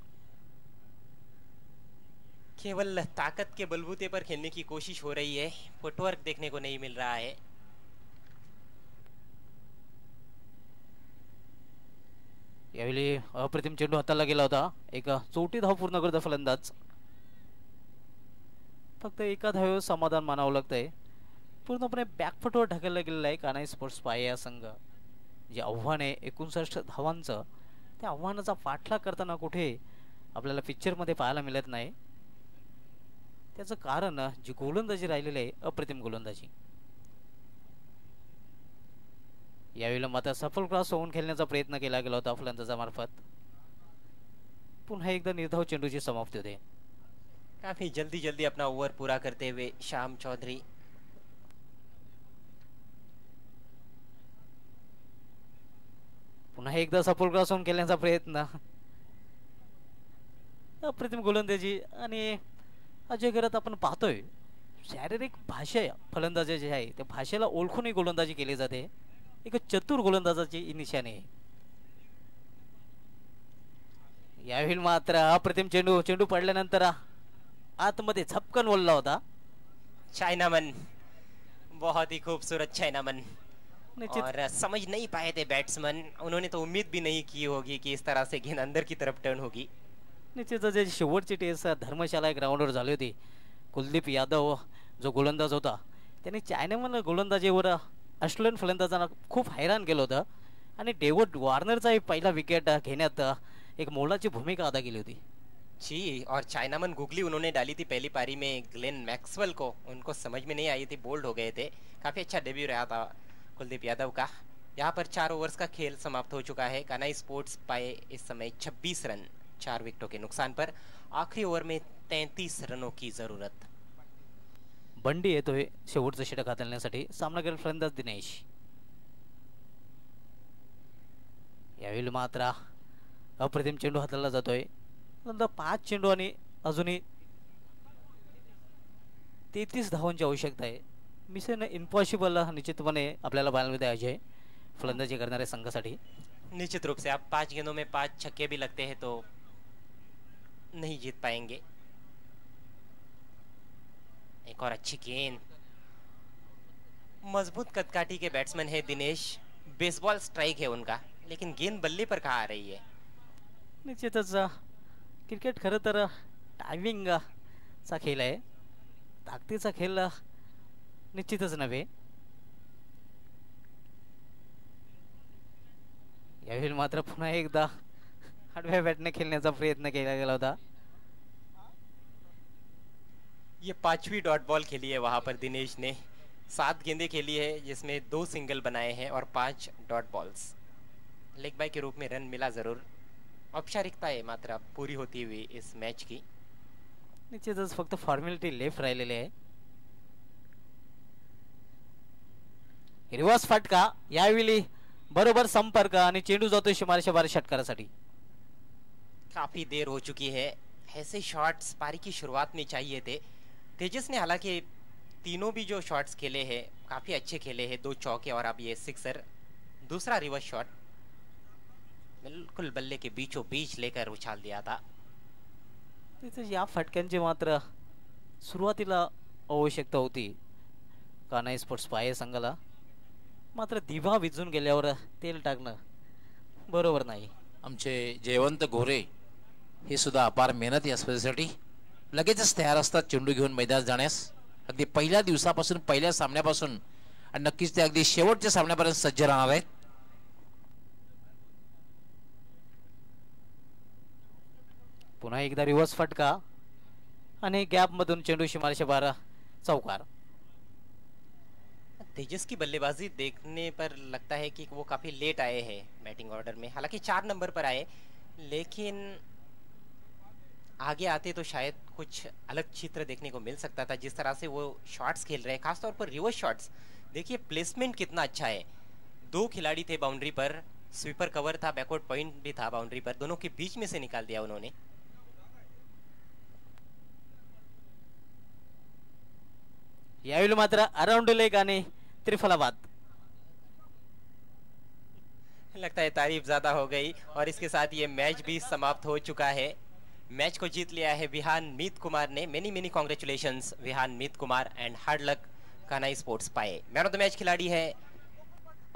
केवल ताकत के बलबूते पर खेलने की कोशिश हो रही है, फुटवर्क देखने को नहीं मिल रहा है। यावेळी अप्रतिम चेंडू हाताला गेला होता, एक चौटी धाव पूर्ण करतो फलंदाज। फक्त एका धावेवर समाधान मानावं लागतंय, पूर्णपणे बॅकफुटवर ढकलला गेलेला आहे कान्हाई स्पोर्ट्स पाय या संघ। जे आव्हान आहे 59 धावांचं, त्या आव्हानाचा पाठलाग करताना कुठे आपल्याला पिक्चरमध्ये पाहायला मिळत नाही। त्याचं कारण जी गोलंदाजी राहिलेली आहे अप्रतिम गोलंदाजी। यावेळी मात्र सफल क्रॉस होऊन खेळण्याचा प्रयत्न केला गेला होता फलंदाजामार्फत। पुन्हा एकदा निर्धाव चेंडूची समाप्ती होते। काफी जल्दी जल्दी अपना ओवर पूरा करते हुए श्याम चौधरी। पुन्हा एकदा सफल क्रॉस होऊन खेळण्याचा प्रयत्न, अप्रतिम गोलंदाजी। आणि अजय करत आपण पाहतोय शारीरिक भाषा फलंदाजी जी आहे त्या भाषेला ओळखूनही गोलंदाजी केली जाते, एक चतुर गोलंदाजाची निशाणी आहे। यावेळी मात्र अप्रतिम चेंडू, चेंडू पडल्यानंतर आतमध्ये झपकन वळला होता। चाइनामन, बहुत ही खूबसूरत चाइनामन, और समझ नहीं पाए थे बैट्समैन, उन्होंने तो उम्मीद भी नहीं की होगी कि इस तरह से गेंद अंदर की तरफ टर्न होगी। निश्चितच जे शेवटची टेस्ट धर्मशाला ग्राउंडवर झाली होती, कुलदीप यादव जो गोलंदाज होता त्याने चायनामन गोलंदाजीवर ऑस्ट्रेलियन फलंदाजांना खूप हैराण केलं होतं आणि डेव्हिड वॉर्नरचा पहिला विकेट घेण्यात एक मोलाची भूमिका अदा केली होती। जी, और चाइनामन गुगली उन्होंने डाली थी पहली पारी में ग्लेन मैक्सवेल को, उनको समझ में नहीं आई थी, बोल्ड हो गए थे। काफी अच्छा डेब्यू रहा था कुलदीप यादव का। यहाँ पर 4 ओवर्स का खेल समाप्त हो चुका है। कान्हाई स्पोर्ट्स पाए इस समय 26 रन 4 विकेटों के नुकसान पर। आखिरी ओवर में 33 रनों की जरूरत। बंडी येतोय शेवटचं षटक हाताळण्यासाठी, सामनावीर फलंदाज दिनेश। यावेळी मात्र अप्रतिम चेंडू हाताळला जातोय, नंतर 5 चेंडू आणि अजूनही 33 धावांची आवश्यकता आहे। मिशन इम्पॉसिबल निश्चितपणे आपल्याला पाहायला मिळते अजय फलंदाजी करणाऱ्या संघासाठी. निश्चित रूप से आप 5 गेंदों में 5 छक्के भी लगते हैं तो नहीं जीत पाएंगे. एक और अच्छी गेंद. मजबूत कदकाठी के बैट्समैन है दिनेश. बेसबॉल स्ट्राइक है उनका, लेकिन गेंद बल्ले पर कहाँ आ रही है. निश्चितच क्रिकेट खरं तर टायमिंग चा खेळ आहे, ताकदीचा खेळ निश्चितच नव्हे. यावेळी मात्र पुन्हा एकदा आडव्या बॅटने खेळण्याचा प्रयत्न केला गेला होता. ये 5वीं डॉट बॉल खेली है वहां पर दिनेश ने. 7 गेंदें खेली है जिसमें 2 सिंगल बनाए हैं और 5 डॉट बॉल्स. लेग बाय के रूप में रन मिला जरूर. औपचारिकता है मात्र अब पूरी होती हुई इस मैच की. निश्चितच फक्त फॉर्मॅलिटी लेफ्ट राहिलेले आहे. रिवर्स फटका यावेळी बरोबर संपर्क आणि चेंडू जातो शुमारशे 12 षटकारासाठी. काफी देर हो चुकी है. ऐसे शॉट्स पारी की शुरुआत में चाहिए थे. तेजस ने हालांकि तीनों भी जो शॉट्स खेले हैं काफी अच्छे खेले हैं. 2 चौके और अब ये सिक्सर. दूसरा रिवर्स शॉट बिल्कुल बल्ले के बीचों बीच लेकर उछाल दिया था. या फटक्यांची मात्र सुरुवातीला आवश्यकता होती कान्हाई स्पोर्ट्स पाये संघाला. मात्र दिवा विझून गेल्यावर तेल टाकणं बरोबर नाही. आमचे जयवंत गोरे हे सुद्धा अपार मेहनत या स्पर्धेसाठी लगेचच तयार असतात चेंडू घेऊन मैदानात जाण्यास. अगदी पहिल्या दिवसापासून, पहिल्या सामन्यापासून आणि नक्कीच ते अगदी शेवटच्या सामन्यापर्यंत सज्ज राहणार आहेत. पुन्हा एकदा रिवर्स फटका आणि गॅप मधून चेंडू शुमारशे 12 चौकार. तेजस की बल्लेबाजी देखने पर लगता है कि वो काफी लेट आए हैं बैटिंग ऑर्डर में. हालांकि 4 नंबर पर आए, लेकिन आगे आते तो शायद कुछ अलग चित्र देखने को मिल सकता था. जिस तरह से वो शॉट्स खेल रहे हैं, खासतौर पर रिवर्स शॉट्स. देखिए प्लेसमेंट कितना अच्छा है. 2 खिलाड़ी थे बाउंड्री पर, स्वीपर कवर था, बैकवर्ड पॉइंट भी था बाउंड्री पर. दोनों के बीच में से निकाल दिया उन्होंने. यावेळी मात्र अराउंड लेग आणि त्रिफलाबाद. लगता है तारीफ ज्यादा हो गई और इसके साथ ये मैच भी समाप्त हो चुका है. मैच को जीत लिया है विहान मीत कुमार ने. मेनी मेनी कॉन्ग्रेचुलेशंस विहान मीत कुमार एंड हार्ड लक कान्हाई स्पोर्ट्स पाए. मैन ऑफ द मैच खिलाड़ी है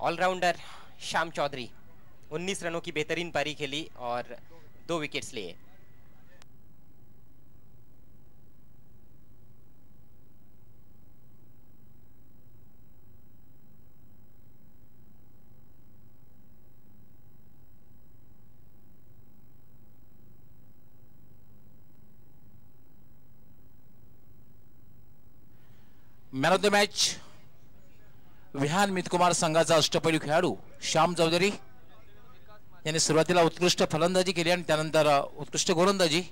ऑलराउंडर श्याम चौधरी. 19 रनों की बेहतरीन पारी खेली और 2 विकेट्स लिए. Man of the match Vihan Mitkumar संघाचा अष्टपैलू खेळाडू श्याम चौधरी यांनी सुरुवातीला उत्कृष्ट फलंदाजी केली आणि त्यानंतर उत्कृष्ट गोलंदाजी.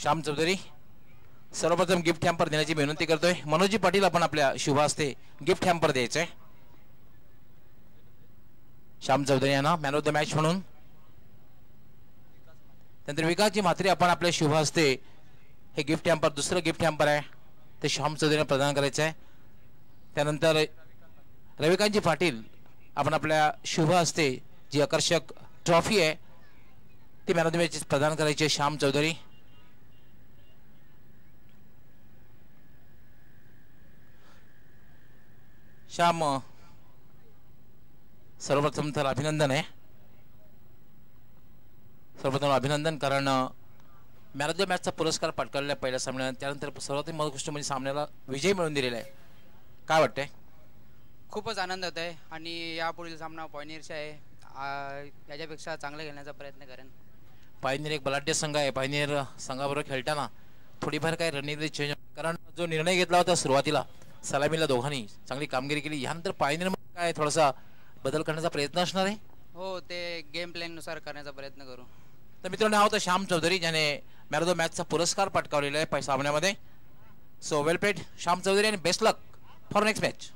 श्याम चौधरी सर्वप्रथम गिफ्ट हॅम्पर देण्याची विनंती करतोय. मनोजी पाटील आपण आपल्या शुभ हस्ते गिफ्ट हॅम्पर द्यायचंय श्याम चौधरी यांना मॅन ऑफ द मॅच म्हणून. त्यानंतर विकासजी म्हात्रे आपण आपल्या शुभ हस्ते हे गिफ्ट हॅम्पर, दुसरं गिफ्ट हॅम्पर आहे ते श्याम चौधरीने प्रदान करायचं आहे. त्यानंतर रविकांतजी पाटील आपण आपल्या शुभ हस्ते जी आकर्षक ट्रॉफी आहे ती मॅन ऑफ द मॅच प्रदान करायची आहे श्याम चौधरी. श्याम सर्वप्रथम तर अभिनंदन आहे. सर्वप्रथम अभिनंदन, कारण मॅन ऑफ द मॅचचा पुरस्कार पटकावलेला पहिल्या सामन्यात. त्यानंतर सर्वात महत्त्वाची गोष्ट म्हणजे सामन्याला विजय मिळवून दिलेला आहे. काय वाटतंय? खूपच आनंद होत आहे आणि यापुढील सामना पॉयनियरचा आहे. याच्यापेक्षा चांगला खेळण्याचा प्रयत्न करेन. पायनीर एक बलाढ्य संघ आहे. पायनीर संघाबरोबर खेळताना थोडीफार काही रणनीती चेंज, कारण जो निर्णय घेतला होता सुरुवातीला सलामीला दोघांनी चांगली कामगिरी केली. यानंतर पायनीर काय थोडासा बदल करण्याचा प्रयत्न असणार आहे. हो, ते गेम प्लॅननुसार करण्याचा प्रयत्न करू. तर मित्रांनो, हा होता श्याम चौधरी ज्याने मॅन ऑफ द मॅचचा पुरस्कार पटकावलेला आहे सामन्यामध्ये. So well played Shyam Chaudhari आणि best luck for next match.